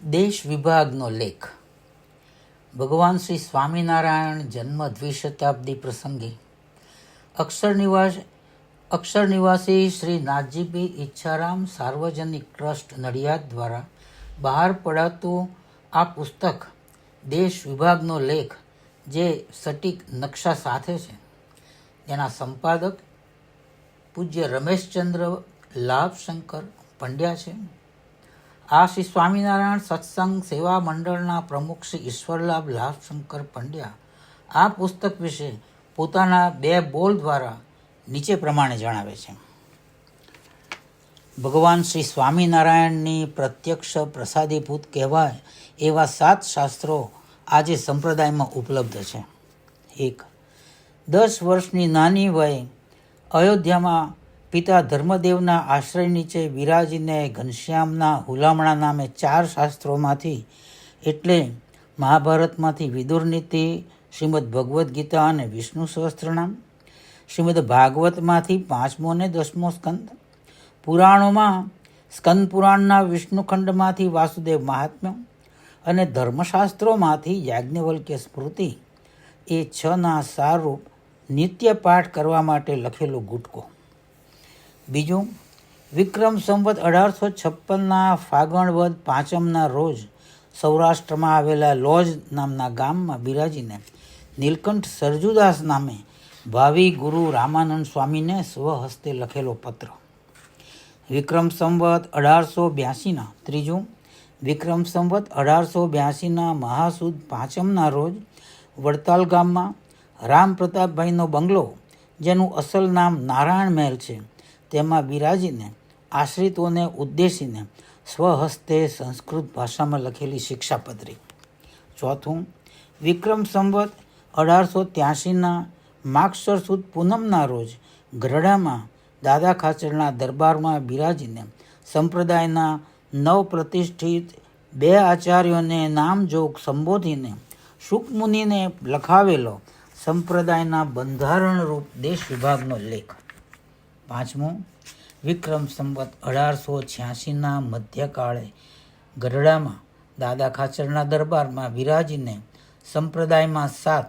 દેશ વિભાગનો લેખ. ભગવાન શ્રી સ્વામિનારાયણ જન્મ દ્વિશતાબ્દી પ્રસંગે અક્ષર નિવાસી શ્રી નાથજીભાઈ ઈચ્છારામ સાર્વજનિક ટ્રસ્ટ નડિયાદ દ્વારા બહાર પડાતું આ પુસ્તક દેશ વિભાગનો લેખ, જે સટીક નકશા સાથે છે, તેના સંપાદક પૂજ્ય રમેશચંદ્ર લાભશંકર પંડ્યા છે. આ શ્રી સ્વામિનારાયણ સત્સંગ સેવા મંડળના પ્રમુખ શ્રી ઈશ્વરલાભ લાભશંકર પંડ્યા આ પુસ્તક વિશે પોતાના 2 બોલ દ્વારા નીચે પ્રમાણે જણાવે છે. ભગવાન શ્રી સ્વામિનારાયણની પ્રત્યક્ષ પ્રસાદીભૂત કહેવાય એવા 7 શાસ્ત્રો આજે સંપ્રદાયમાં ઉપલબ્ધ છે. 1. 10 વર્ષની નાની વયે અયોધ્યામાં પિતા ધર્મદેવના આશ્રય નીચે વિરાજીને ઘનશ્યામના હુલામણા નામે 4 શાસ્ત્રોમાંથી, એટલે મહાભારતમાંથી વિદુર નીતિ, શ્રીમદ ભગવદ્ ગીતા અને વિષ્ણુ સહસ્ત્રનામ, શ્રીમદ ભાગવતમાંથી 5મો અને 10મો સ્કંદ, પુરાણોમાં સ્કંદ પુરાણના વિષ્ણુખંડમાંથી વાસુદેવ મહાત્મ્ય અને ધર્મશાસ્ત્રોમાંથી યાજ્ઞવલ્ક્ય સ્મૃતિ, એ 6ના સારરૂપ નિત્ય પાઠ કરવા માટે લખેલો ગુટકો. 2. વિક્રમ સંવત 1856ના ફાગણ વદ 5મના રોજ સૌરાષ્ટ્રમાં આવેલા લોજ નામના ગામમાં બિરાજીને નીલકંઠ સરજુદાસ નામે ભાવિ ગુરુ રામાનંદ સ્વામીને સ્વહસ્તે લખેલો પત્ર. વિક્રમ સંવત 1882ના 3. વિક્રમ સંવત 1882ના મહાસુદ 5મના રોજ વડતાલ ગામમાં રામ પ્રતાપભાઈનો બંગલો, જેનું અસલ નામ નારાયણ મહેલ છે, તેમાં બિરાજીને આશ્રિતોને ઉદ્દેશીને સ્વહસ્તે સંસ્કૃત ભાષામાં લખેલી શિક્ષાપત્રી. 4. વિક્રમ સંવત 1883ના માગસર સુદ પૂનમના રોજ ગઢડામાં દાદા ખાચરના દરબારમાં બિરાજીને સંપ્રદાયના 9 પ્રતિષ્ઠિત 2 આચાર્યોને નામજોગ સંબોધીને શુકમુનિને લખાવેલો સંપ્રદાયના બંધારણરૂપ દેશ વિભાગનો લેખ. 5. વિક્રમ સંવત 1886ના મધ્યકાળે ગઢડામાં દાદા ખાચરના દરબારમાં બિરાજીને સંપ્રદાયમાં 7,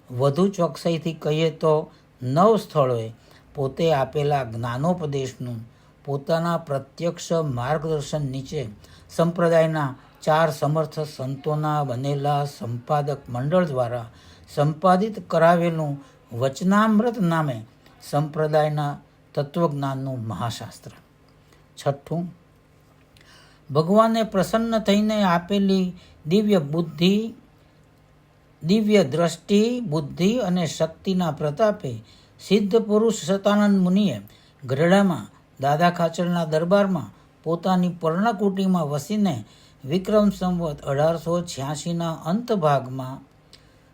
વધુ ચોકસાઈથી કહીએ તો 9 સ્થળોએ પોતે આપેલા જ્ઞાનોપદેશનું પોતાના પ્રત્યક્ષ માર્ગદર્શન નીચે સંપ્રદાયના 4 સમર્થ સંતોના બનેલા સંપાદક મંડળ દ્વારા સંપાદિત કરાવેલું વચનામૃત નામે સંપ્રદાયના તત્વજ્ઞાનનું મહાશાસ્ત્ર. 6. ભગવાને પ્રસન્ન થઈને આપેલી દિવ્ય દ્રષ્ટિ, બુદ્ધિ અને શક્તિના પ્રતાપે સિદ્ધ પુરુષ શતાનંદ મુનિએ ગઢડામાં દાદા ખાચરના દરબારમાં પોતાની પર્ણકુટીમાં વસીને વિક્રમ સંવત 1886ના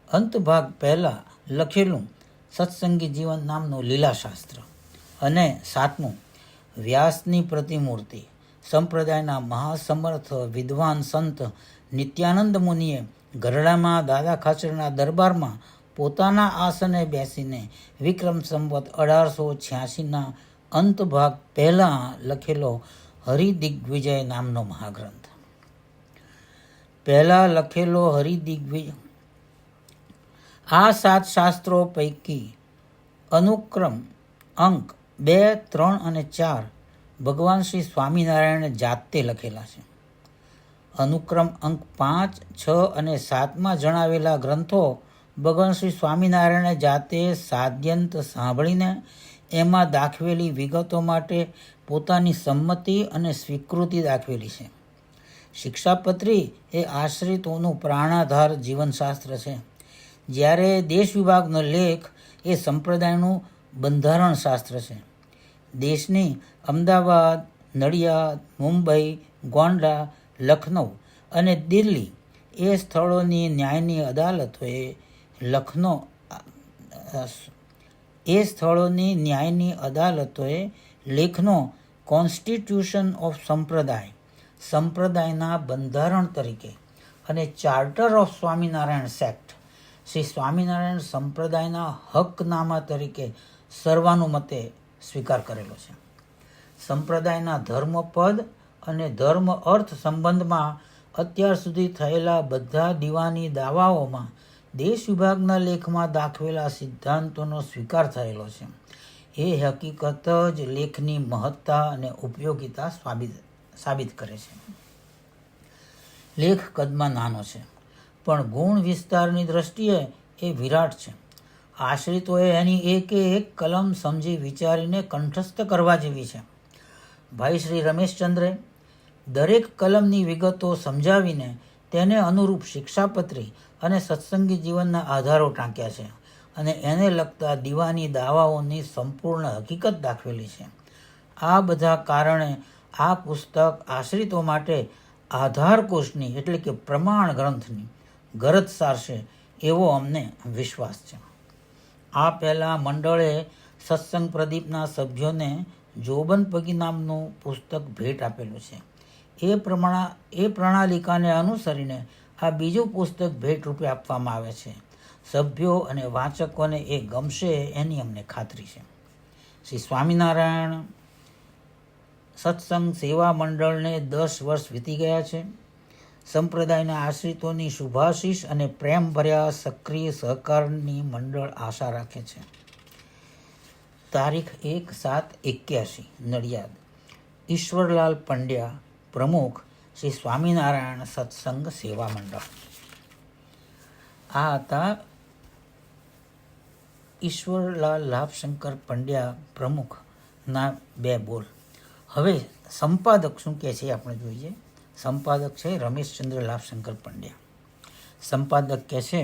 અંતભાગ પહેલા લખેલું સત્સંગી જીવન નામનું લીલાશાસ્ત્ર. અને 7. વ્યાસની પ્રતિમૂર્તિ સંપ્રદાયના મહાસમર્થ વિદ્વાન સંત નિત્યાનંદ મુનિએ ગઢડામાં દાદા ખાચરના દરબારમાં પોતાના આસને બેસીને વિક્રમ સંવત 1886ના અંતભાગ પહેલા લખેલો હરિદિગ્વિજય નામનો મહાગ્રંથ. પહેલા લખેલો હરિદિગ્વિજય આ 7 શાસ્ત્રો પૈકી અનુક્રમ અંક 2, 3 અને 4 ભગવાન શ્રી સ્વામિનારાયણે જાતે લખેલા છે. અનુક્રમ અંક 5, 6 અને 7માં જણાવેલા ગ્રંથો ભગવાન શ્રી સ્વામિનારાયણે જાતે સાદ્યંત સાંભળીને એમાં દાખવેલી વિગતો માટે પોતાની સંમતિ અને સ્વીકૃતિ દાખવેલી છે. શિક્ષાપત્રી એ આશ્રિતોનું પ્રાણાધાર જીવનશાસ્ત્ર છે, જ્યારે દેશ વિભાગનો લેખ એ સંપ્રદાયનું બંધારણ શાસ્ત્ર છે. દેશની અમદાવાદ, નડિયાદ, મુંબઈ, ગોંડા, લખનઉ અને દિલ્હી એ સ્થળોની ન્યાયની અદાલતોએ લેખનો કોન્સ્ટિટ્યુશન ઓફ સંપ્રદાયના બંધારણ તરીકે અને charter of Swaminarayan sect Shri Swaminarayan સંપ્રદાયના હકનામા તરીકે સર્વાનુમતે સ્વીકાર કરેલો છે. સંપ્રદાયના ધર્મપદ અને ધર્મ અર્થ સંબંધમાં અત્યાર સુધી થયેલા બધા દીવાની દાવાઓમાં દેશ વિભાગના લેખમાં દાખવેલા સિદ્ધાંતોનો સ્વીકાર થયેલો છે. એ હકીકત જ લેખની મહત્તા અને ઉપયોગિતા સાબિત કરે છે. લેખ કદમાં નાનો છે, પણ ગુણ વિસ્તારની દ્રષ્ટિએ એ વિરાટ છે. આશ્રિતોએ એની એકે એક કલમ સમજી વિચારીને કંઠસ્થ કરવા જેવી છે. ભાઈ શ્રી રમેશચંદ્રે દરેક કલમની વિગતો સમજાવીને તેને અનુરૂપ શિક્ષાપત્રી અને સત્સંગી જીવનના આધારો ટાંક્યા છે અને એને લગતા દીવાની દાવાઓની સંપૂર્ણ હકીકત દાખવેલી છે. આ બધા કારણે આ પુસ્તક આશ્રિતો માટે આધારકોશની એટલે કે પ્રમાણ ગ્રંથની ગરજ સારશે એવો અમને વિશ્વાસ છે. આ પહેલાં મંડળે સત્સંગ પ્રદીપના સભ્યોને જોબનપગી નામનું પુસ્તક ભેટ આપેલું છે. એ પ્રણાલિકાને અનુસરીને આ બીજું પુસ્તક ભેટ રૂપે આપવામાં આવે છે. સભ્યો અને વાંચકોને એ ગમશે એની અમને ખાતરી છે. શ્રી સ્વામિનારાયણ સત્સંગ સેવા મંડળને 10 વર્ષ વીતી ગયા છે. સંપ્રદાયના આશ્રિતોની શુભાશીષ અને પ્રેમભર્યા સક્રિય સહકારની મંડળ આશા રાખે છે. તારીખ 1/7/81 નડિયાદ. ઈશ્વરલાલ પંડ્યા, પ્રમુખ, શ્રી સ્વામિનારાયણ સત્સંગ સેવા મંડળ. આ હતા ઈશ્વરલાલ લાભશંકર પંડ્યા પ્રમુખના 2 બોલ. હવે સંપાદક શું કહે છે આપણે જોઈએ. સંપાદક છે રમેશચંદ્ર લાભશંકર પંડ્યા. સંપાદક કહે છે,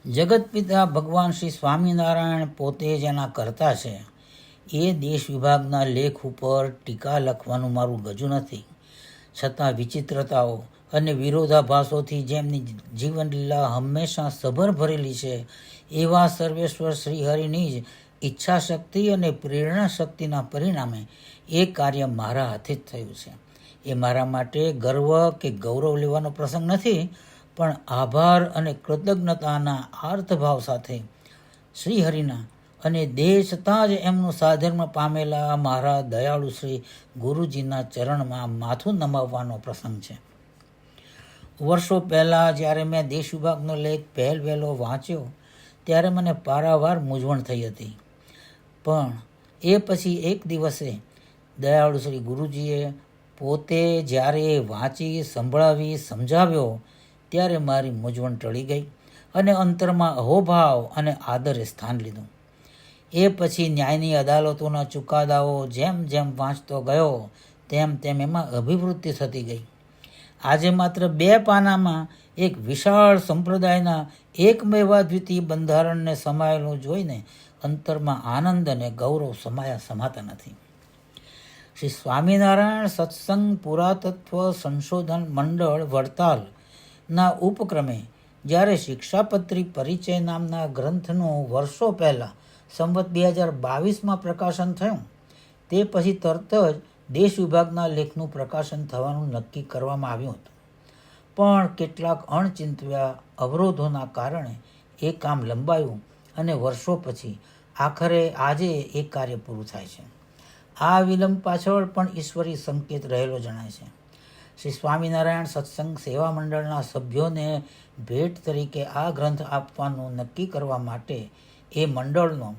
જગતપિતા ભગવાન શ્રી સ્વામિનારાયણ પોતે જેના કરતા છે એ દેશ વિભાગના લેખ ઉપર ટીકા લખવાનું મારું ગજુ નથી. છતાં વિચિત્રતાઓ અને વિરોધાભાસોથી જેમની જીવનલીલા હંમેશા સભર ભરેલી છે એવા સર્વેશ્વર શ્રીહરિની જ ઈચ્છાશક્તિ અને પ્રેરણા શક્તિના પરિણામે એ કાર્ય મારા હાથે જ થયું છે. એ મારા માટે ગર્વ કે ગૌરવ લેવાનો પ્રસંગ નથી, પણ આભાર અને કૃતજ્ઞતાના આર્તભાવ સાથે શ્રીહરિના અને દેહ છતાં જ એમનું સાધર્મ પામેલા મારા દયાળુ શ્રી ગુરુજીના ચરણમાં માથું નમાવવાનો પ્રસંગ છે. વર્ષો પહેલાં જ્યારે મેં દેશ વિભાગનો લેખ વહેલો વાંચ્યો ત્યારે મને પારાવાર મૂંઝવણ થઈ હતી. પણ એ પછી એક દિવસે દયાળુ શ્રી ગુરુજીએ પોતે જ્યારે વાંચી સંભળાવી સમજાવ્યો ત્યારે મારી મૂંઝવણ ટળી ગઈ અને અંતરમાં અહોભાવ અને આદરે સ્થાન લીધું. એ પછી ન્યાયની અદાલતોના ચુકાદાઓ જેમ જેમ વાંચતો ગયો તેમ તેમ એમાં અભિવૃદ્ધિ થતી ગઈ. આજે માત્ર 2 પાનામાં એક વિશાળ સંપ્રદાયના એકમેવાદ્વિતીય બંધારણને સમાયેલું જોઈને અંતરમાં આનંદ અને ગૌરવ સમાતા નથી. શ્રી સ્વામિનારાયણ સત્સંગ પુરાતત્વ સંશોધન મંડળ વડતાલના ઉપક્રમે જ્યારે શિક્ષાપત્રી પરિચય નામના ગ્રંથનું વર્ષો પહેલાં સંવત 2022માં પ્રકાશન થયું તે પછી તરત જ દેશ વિભાગના લેખનું પ્રકાશન થવાનું નક્કી કરવામાં આવ્યું હતું. પણ કેટલાક અણચિંતવ્યા અવરોધોના કારણે એ કામ લંબાયું અને વર્ષો પછી આખરે આજે એ કાર્ય પૂરું થાય છે. આ વિલંબ પાછળ પણ ઈશ્વરી સંકેત રહેલો જણાય છે. શ્રી સ્વામિનારાયણ સત્સંગ સેવા મંડળના સભ્યોને ભેટ તરીકે આ ગ્રંથ આપવાનું નક્કી કરવા માટે એ મંડળનો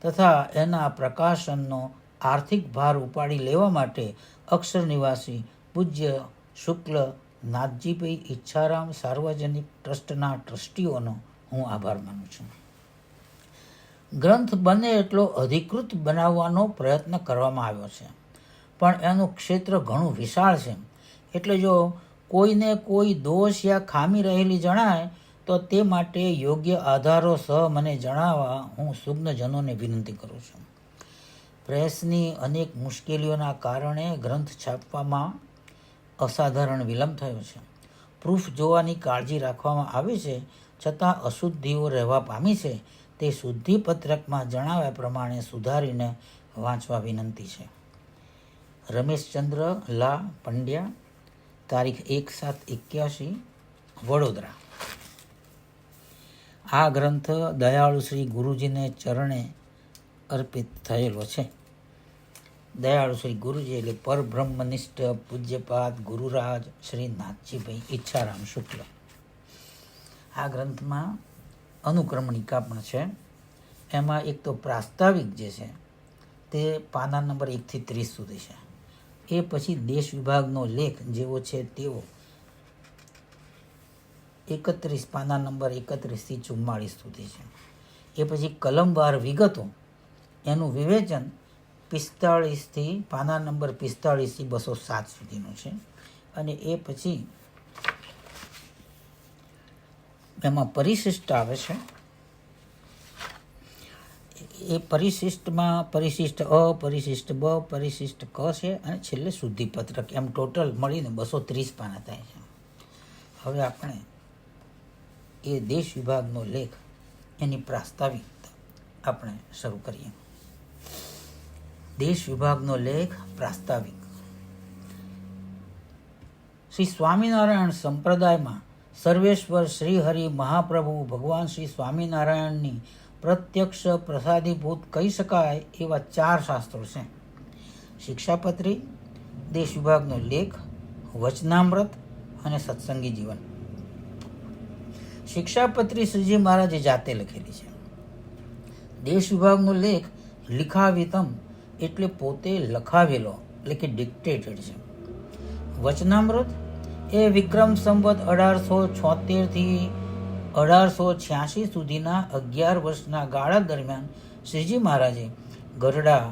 તથા એના પ્રકાશનનો આર્થિક ભાર ઉપાડી લેવા માટે અક્ષર નિવાસી પૂજ્ય શુક્લ નાથજીભાઈ ઈચ્છારામ સાર્વજનિક ટ્રસ્ટના ટ્રસ્ટીઓનો હું આભાર માનું છું. ગ્રંથ બને એટલો અધિકૃત બનાવવાનો પ્રયત્ન કરવામાં આવ્યો છે, પણ એનું ક્ષેત્ર ઘણું વિશાળ છે. એટલે જો કોઈને કોઈ દોષ યા ખામી રહેલી જણાય તો તે માટે યોગ્ય આધારો સહ મને જણાવવા હું સુજ્ઞજનોને વિનંતી કરું છું. પ્રેસની અનેક મુશ્કેલીઓના કારણે ગ્રંથ છાપવામાં અસાધારણ વિલંબ થયો છે. પ્રૂફ જોવાની કાળજી રાખવામાં આવી છે, છતાં અશુદ્ધિઓ રહેવા પામી છે. તે શુદ્ધિપત્રકમાં જણાવ્યા પ્રમાણે સુધારીને વાંચવા વિનંતી છે. રમેશચંદ્ર લા પંડ્યા, તારીખ 1/7/81 વડોદરા. આ ગ્રંથ દયાળુ શ્રી ગુરુજીને ચરણે અર્પિત થયેલો છે. દયાળુ શ્રી ગુરુજી એટલે પરબ્રહ્મનિષ્ઠ પૂજ્યપાદ ગુરુરાજ શ્રી નાથજીભાઈ ઈચ્છારામ શુક્લ. આ ગ્રંથમાં અનુક્રમણિકા પણ છે. એમાં એક તો પ્રાસ્તાવિક જે છે તે પાના નંબર 1 થી 30 સુધી છે. એ પછી દેશ વિભાગનો લેખ જેવો છે તેવો 31 પાના નંબર 31 થી 44 સુધી છે. એ પછી કલમવાર વિગતો એનું વિવેચન 45 થી પાના નંબર 45 થી 207 સુધીનું છે. અને એ પછી એમાં પરિશિષ્ટ આવે છે. એ પરિશિષ્ટમાં પરિશિષ્ટ અ, પરિશિષ્ટ બ, પરિશિષ્ટ ક છે અને છેલ્લે શુદ્ધિપત્રક, એમ ટોટલ મળીને 230 પાના થાય છે. હવે આપણે એ દેશ વિભાગનો લેખ એની પ્રાસ્તાવિકતા આપણે શરૂ કરીએ. દેશ વિભાગનો લેખ પ્રાસ્તાવિક. શ્રી સ્વામિનારાયણ સંપ્રદાયમાં સર્વેશ્વર શ્રી હરિ મહાપ્રભુ ભગવાન શ્રી સ્વામિનારાયણની પ્રત્યક્ષ પ્રસાદીભૂત કહી શકાય એવા 4 શાસ્ત્રો છે: શિક્ષાપત્રી, દેશ વિભાગનો લેખ, વચનામૃત અને સત્સંગી જીવન. શિક્ષાપત્રી શ્રીજી મહારાજે જાતે લખેલી છે. દેશ વિભાગનો લેખ લિખાવિતમ એટલે પોતે લખાવેલો એટલે કે ડિક્ટેટેડ છે. વચનામૃત એ વિક્રમ સંવત 1876 થી 1886 સુધીના 11 વર્ષના ગાળા દરમિયાન શ્રીજી મહારાજે ગઢડા,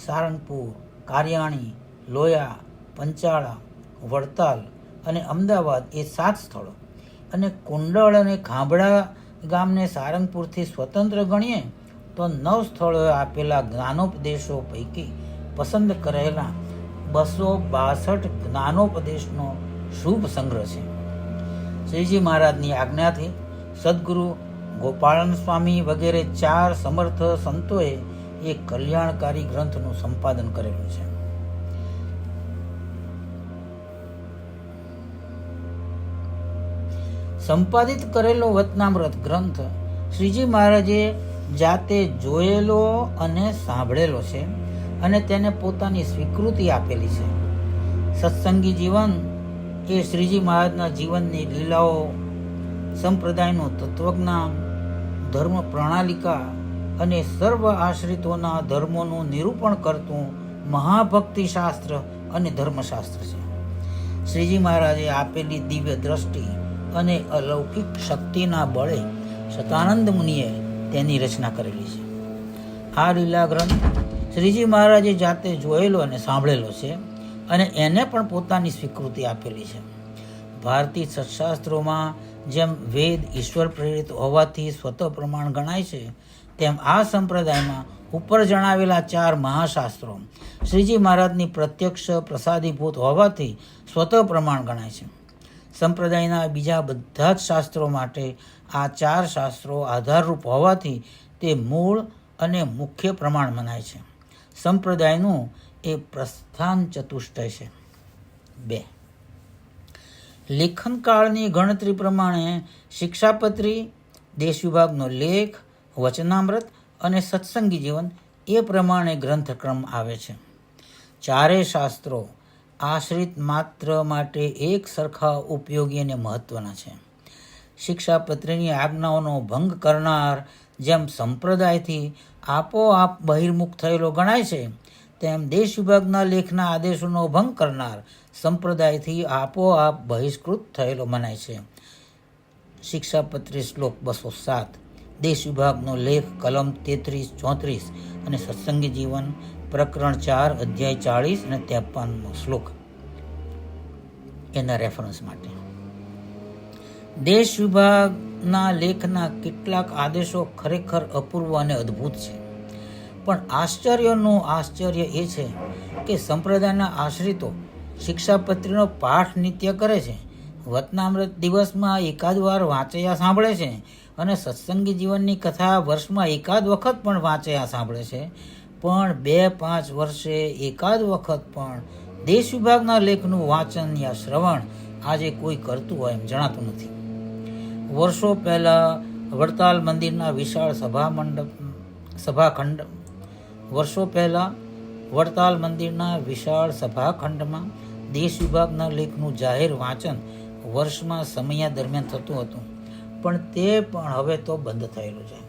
સારંગપુર, કારિયાણી, લોયા, પંચાળા, વડતાલ અને અમદાવાદ એ 7 સ્થળો અને કુંડળ અને ખાંભડા ગામને સારંગપુરથી સ્વતંત્ર ગણીએ તો 9 સ્થળોએ આપેલા જ્ઞાનોપદેશો પૈકી પસંદ કરેલા 262 જ્ઞાનોપદેશનો શુભ સંગ્રહ છે. શ્રીજી મહારાજની આજ્ઞાથી સદગુરુ ગોપાળન સ્વામી વગેરે 4 સમર્થ સંતોએ એક કલ્યાણકારી ગ્રંથનું સંપાદન કરેલું છે. સંપાદિત કરેલો વચનામૃત ગ્રંથ શ્રીજી મહારાજે જાતે જોયેલો અને સાંભળેલો છે અને તેને પોતાની સ્વીકૃતિ આપેલી છે. સત્સંગી જીવન એ શ્રીજી મહારાજના જીવનની લીલાઓ, સંપ્રદાયનું તત્વજ્ઞાન, ધર્મ પ્રણાલિકા અને સર્વ આશ્રિતોના ધર્મોનું નિરૂપણ કરતું મહાભક્તિ શાસ્ત્ર અને ધર્મશાસ્ત્ર છે. શ્રીજી મહારાજે આપેલી દિવ્ય દ્રષ્ટિ અને અલૌકિક શક્તિના બળે શતાનંદ મુનિએ તેની રચના કરેલી છે. આ લીલા ગ્રંથ શ્રીજી મહારાજે જાતે જોયેલો અને સાંભળેલો છે અને એને પણ પોતાની સ્વીકૃતિ આપેલી છે. ભારતીય સત્શાસ્ત્રોમાં જેમ વેદ ઈશ્વર પ્રેરિત હોવાથી સ્વતઃ પ્રમાણ ગણાય છે, તેમ આ સંપ્રદાયમાં ઉપર જણાવેલા 4 મહાશાસ્ત્રો શ્રીજી મહારાજની પ્રત્યક્ષ પ્રસાદીભૂત હોવાથી સ્વતઃ પ્રમાણ ગણાય છે. સંપ્રદાયના બીજા બધા જ શાસ્ત્રો માટે આ 4 શાસ્ત્રો આધારરૂપ હોવાથી તે મૂળ અને મુખ્ય પ્રમાણ મનાય છે. સંપ્રદાયનું એ પ્રસ્થાન ચતુષ્ટય છે. 2. લેખનકાળની ગણતરી પ્રમાણે શિક્ષાપત્રી, દેશ વિભાગનો લેખ, વચનામૃત અને સત્સંગી જીવન એ પ્રમાણે ગ્રંથક્રમ આવે છે. 4 શાસ્ત્રો આશ્રિત માત્ર માટે એક સરખા ઉપયોગી અને મહત્વના છે. શિક્ષાપત્રીની આજ્ઞાઓનો ભંગ કરનાર જેમ સંપ્રદાયથી આપોઆપ બહિર્મુખ થયેલો ગણાય છે, તેમ દેશ વિભાગના લેખના આદેશોનો ભંગ કરનાર સંપ્રદાયથી આપોઆપ બહિષ્કૃત થયેલો મનાય છે. શિક્ષાપત્રી શ્લોક 207, દેશ વિભાગનો લેખ કલમ 33-34 અને સત્સંગી જીવન પ્રકરણ 4 અધ્યાય 40 અને 53 શ્લોક એના રેફરન્સ માટે. દેશ વિભાગના લેખના કેટલાક આદેશો ખરેખર અપૂર્વ અને અદ્ભુત છે, પણ આશ્ચર્યનું આશ્ચર્ય એ છે કે સંપ્રદાયના આશ્રિતો શિક્ષાપત્રીનો પાઠ નિત્ય કરે છે, વચનામૃત દિવસમાં એકાદ વાર વાંચયા સાંભળે છે અને સત્સંગી જીવનની કથા વર્ષમાં એકાદ વખત પણ વાંચયા સાંભળે છે, પણ 2-5 વર્ષે એકાદ વખત પણ દેશ વિભાગના લેખનું વાંચન યા શ્રવણ આજે કોઈ કરતું હોય એમ જણાતું નથી. વર્ષો પહેલા વડતાલ મંદિરના વિશાળ સભાખંડ વર્ષો પહેલા વડતાલ મંદિરના વિશાળ સભાખંડમાં દેશ વિભાગના લેખનું જાહેર વાંચન વર્ષમાં સમયા દરમિયાન થતું હતું, પણ તે પણ હવે તો બંધ થયેલું છે.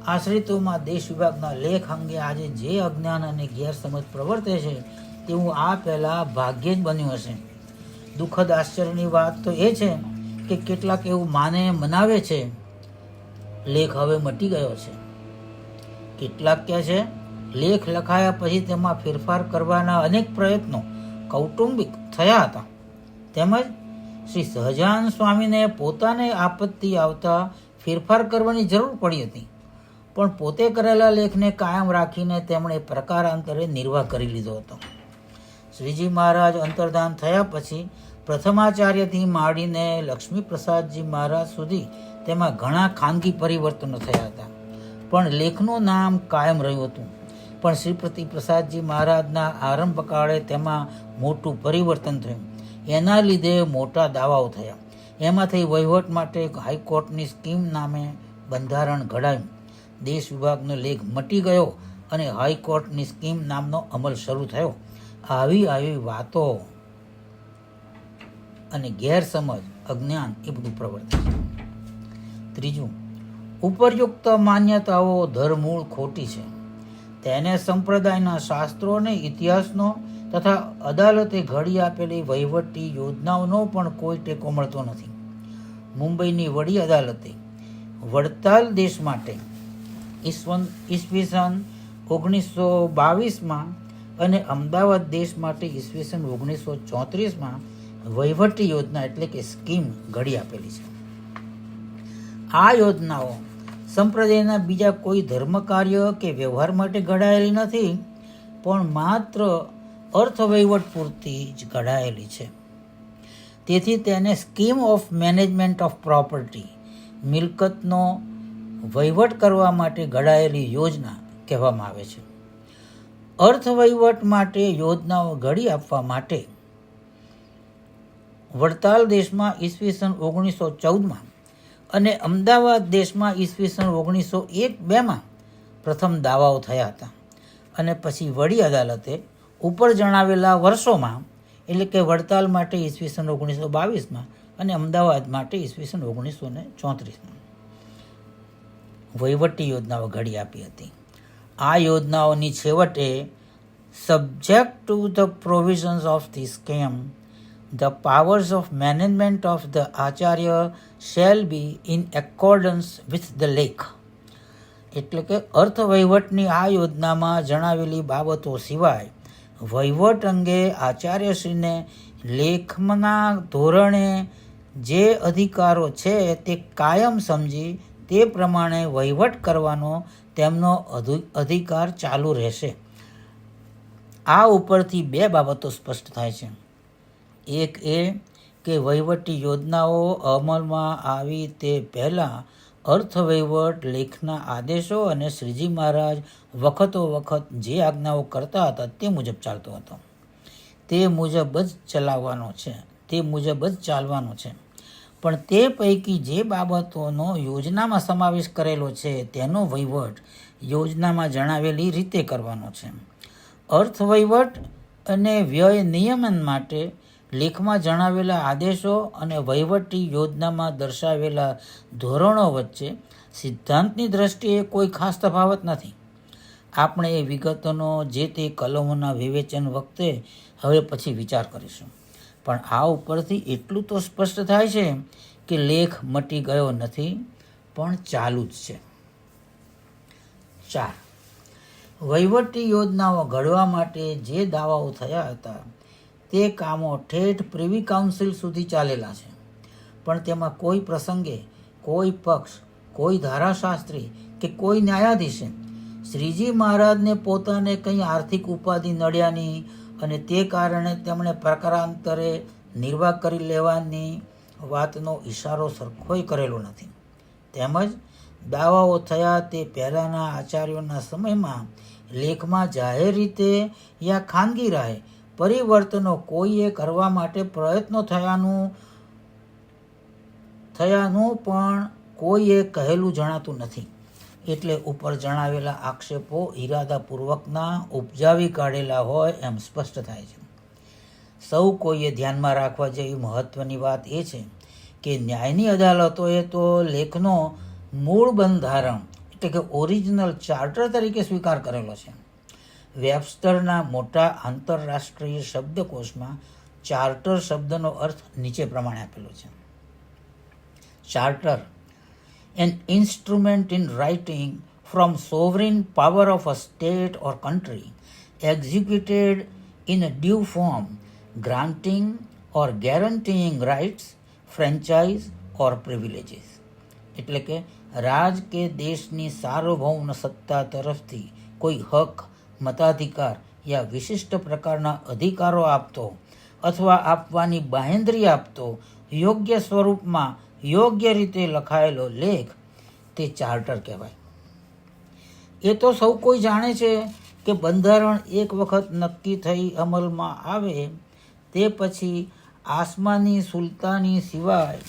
આશ્રિતોમાં દેશ વિભાગના લેખ અંગે આજે જે અજ્ઞાન અને ગેરસમજ પ્રવર્તે છે તેવું આ પહેલાં ભાગ્યે જ બન્યું હશે. દુઃખદ આશ્ચર્યની વાત તો એ છે કે કેટલાક એવું મનાવે છે લેખ હવે મટી ગયો છે. કેટલાક કહે છે લેખ લખાયા પછી તેમાં ફેરફાર કરવાના અનેક પ્રયત્નો કૌટુંબિક થયા હતા, તેમજ શ્રી સહજાનંદ સ્વામીને પોતાને આપત્તિ આવતા ફેરફાર કરવાની જરૂર પડી હતી, પણ પોતે કરેલા લેખને કાયમ રાખીને તેમણે પ્રકારાંતરે નિર્વાહ કરી લીધો હતો. શ્રીજી મહારાજ અંતર્ધાન થયા પછી પ્રથમાચાર્યથી માંડીને લક્ષ્મીપ્રસાદજી મહારાજ સુધી તેમાં ઘણા ખાનગી પરિવર્તનો થયા હતા, પણ લેખનું નામ કાયમ રહ્યું હતું. પણ શ્રીપતિ પ્રસાદજી મહારાજના આરંભકાળે તેમાં મોટું પરિવર્તન થયું. એના લીધે મોટા દાવાઓ થયા. એમાંથી વહીવટ માટે હાઈકોર્ટની સ્કીમ નામે બંધારણ ઘડાયું. દેશ વિભાગનો લેખ મટી ગયો અને હાઈકોર્ટની સ્કીમ નામનો અમલ શરૂ થયો. આવી વાતો અને ગેરસમજ, અજ્ઞાન એ બધું પ્રવર્તે છે. ત્રીજું, ઉપરયુક્ત માન્યતાઓ ધરમૂળ ખોટી છે. તેને સંપ્રદાયના શાસ્ત્રો અને ઇતિહાસનો તથા અદાલતે ઘડી આપેલી વહીવટી યોજનાઓનો પણ કોઈ ટેકો મળતો નથી. મુંબઈની વડી અદાલતે વડતાલ દેશ માટે ઈસવીસન 1922માં અને અમદાવાદ દેશ માટે ઈસવીસન 1934માં વહીવટી યોજના એટલે કે સ્કીમ ઘડી આપેલી છે. આ યોજનાઓ સંપ્રદાયના બીજા કોઈ ધર્મ કાર્ય કે વ્યવહાર માટે ઘડાયેલી નથી, પણ માત્ર અર્થ વહીવટ પૂરતી જ ઘડાયેલી છે. તેથી તેને scheme of management of property, મિલકતનો વહીવટ કરવા માટે ઘડાયેલી યોજના કહેવામાં આવે છે. અર્થ વહીવટ માટે યોજનાઓ ઘડી આપવા માટે વડતાલ દેશમાં ઈસવીસન 1914માં અને અમદાવાદ દેશમાં ઈસવીસન 1901-2માં પ્રથમ દાવાઓ થયા હતા, અને પછી વડી અદાલતે ઉપર જણાવેલા વર્ષોમાં એટલે કે વડતાલ માટે ઈસવીસન 1922માં અને અમદાવાદ માટે ઈસવીસન 1934માં વહીવટી યોજનાઓ ઘડી આપી હતી. આ યોજનાઓની છેવટે subject to the provisions of the scheme the powers of management of the Acharya shall be in accordance with the lake. એટલે કે અર્થ વહીવટની આ યોજનામાં જણાવેલી બાબતો સિવાય વહીવટ અંગે આચાર્યશ્રીને લેખના ધોરણે જે અધિકારો છે તે કાયમ સમજી તે પ્રમાણે વહીવટ કરવાનો તેમનો અધિકાર ચાલુ રહેશે. આ ઉપરથી બે બાબતો સ્પષ્ટ થાય છે. એક એ કે વહીવટી યોજનાઓ અમલમાં આવી તે પહેલાં અર્થ વહીવટ લેખના આદેશો અને શ્રીજી મહારાજ વખતો વખત જે આજ્ઞાઓ કરતા હતા તે મુજબ ચાલતો હતો. તે મુજબ જ ચલાવવાનો છે, તે મુજબ જ ચાલવાનો છે. પણ તે પૈકી જે બાબતોનો યોજનામાં સમાવેશ કરેલો છે તેનો વહીવટ યોજનામાં જણાવેલી રીતે કરવાનો છે. અર્થ વહીવટ અને વ્યય નિયમન માટે લેખમાં જણાવેલા આદેશો અને વહીવટી યોજનામાં દર્શાવેલા ધોરણો વચ્ચે સિદ્ધાંતની દ્રષ્ટિએ કોઈ ખાસ તફાવત નથી. આપણે એ વિગતોનો જે તે કલમોના વિવેચન વખતે હવે પછી વિચાર કરીશું, પણ આ ઉપરથી એટલું તો સ્પષ્ટ થાય છે કે લેખ મટી ગયો નથી, પણ ચાલુ જ છે. 4. વહીવટી યોજનાઓ ઘડવા માટે જે દાવાઓ થયા હતા તે કામો ઠેઠ પ્રિવી કાઉન્સિલ સુધી ચાલેલા છે, પણ તેમાં કોઈ પ્રસંગે કોઈ પક્ષ, કોઈ ધારાશાસ્ત્રી કે કોઈ ન્યાયાધીશે શ્રીજી મહારાજને પોતાને કંઈ આર્થિક ઉપાધિ નડ્યાની અને તે કારણે તેમણે પ્રકારાંતરે નિર્વાહ કરી લેવાની વાતનો ઈશારો સરખોય કરેલો નથી. તેમજ દાવાઓ થયા તે પહેલાંના આચાર્યોના સમયમાં લેખમાં જાહેર રીતે યા ખાનગી રાહે પરિવર્તનો કોઈએ કરવા માટે પ્રયત્નો થયાનું પણ કોઈએ કહેલું જણાતું નથી. એટલે ઉપર જણાવેલા આક્ષેપો ઇરાદાપૂર્વકના ઉપજાવી કાઢેલા હોય એમ સ્પષ્ટ થાય છે. સૌ કોઈએ ધ્યાનમાં રાખવા જેવી મહત્વની વાત એ છે કે ન્યાયની અદાલતોએ તો લેખનો મૂળ બંધારણ એટલે કે ઓરિજિનલ ચાર્ટર તરીકે સ્વીકાર કરેલો છે. વેબસ્ટરના મોટા આંતરરાષ્ટ્રીય શબ્દકોશમાં ચાર્ટર શબ્દનો અર્થ નીચે પ્રમાણે આપેલો છે. Charter, an instrument in writing from sovereign power of a state or country, executed in a due form, granting or guaranteeing rights, franchise or privileges. એટલે કે રાજ કે દેશની સાર્વભૌમ સત્તા તરફથી કોઈ હક, મતાધિકાર યા વિશિષ્ટ પ્રકારના અધિકારો આપતો અથવા આપવાની બાંહેધરી આપતો યોગ્ય સ્વરૂપમાં યોગ્ય રીતે લખાયેલો લેખ તે ચાર્ટર કહેવાય. એ તો સૌ કોઈ જાણે છે કે બંધારણ એક વખત નક્કી થઈ અમલમાં આવે તે પછી આસમાની સુલતાની સિવાય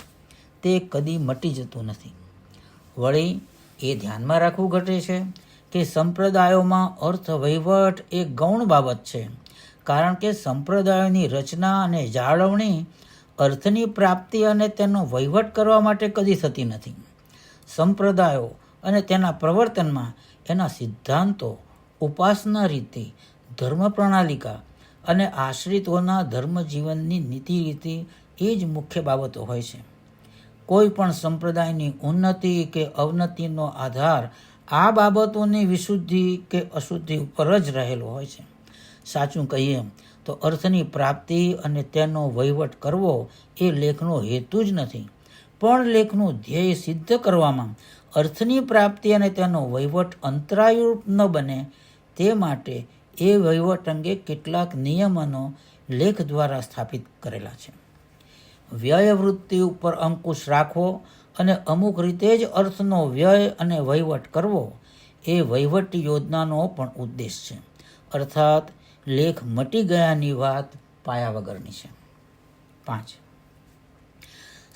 તે કદી મટી જતું નથી. વળી એ ધ્યાનમાં રાખવું ઘટે છે કે સંપ્રદાયોમાં અર્થ વહીવટ એ ગૌણ બાબત છે, કારણ કે સંપ્રદાયોની રચના અને જાળવણી અર્થની પ્રાપ્તિ અને તેનો વહીવટ કરવા માટે કદી થતી નથી. સંપ્રદાયો અને તેના પ્રવર્તનમાં એના સિદ્ધાંતો, ઉપાસના રીતિ, ધર્મ પ્રણાલિકા અને આશ્રિતોના ધર્મ જીવનની નીતિ રીતિ એ જ મુખ્ય બાબતો હોય છે. કોઈ પણ સંપ્રદાયની ઉન્નતિ કે અવનતિનો આધાર આ બાબતોની વિશુદ્ધિ કે અશુદ્ધિ ઉપર જ રહેલો હોય છે. સાચું કહીએ તો અર્થની પ્રાપ્તિ અને તેનો વહીવટ કરવો એ લેખનો હેતુ જ નથી, પણ લેખનું ધ્યેય સિદ્ધ કરવામાં અર્થની પ્રાપ્તિ અને તેનો વહીવટ અંતરાયરૂપ ન બને તે માટે એ વહીવટ અંગે કેટલાક નિયમનો લેખ દ્વારા સ્થાપિત કરેલા છે. વ્યય વૃત્તિ ઉપર અંકુશ રાખવો અને અમુક રીતે જ અર્થનો વ્યય અને વહીવટ કરવો એ વહીવટી યોજનાનો પણ ઉદ્દેશ છે. અર્થાત લેખ મટી ગયાની વાત પાયા વગરની છે. 5.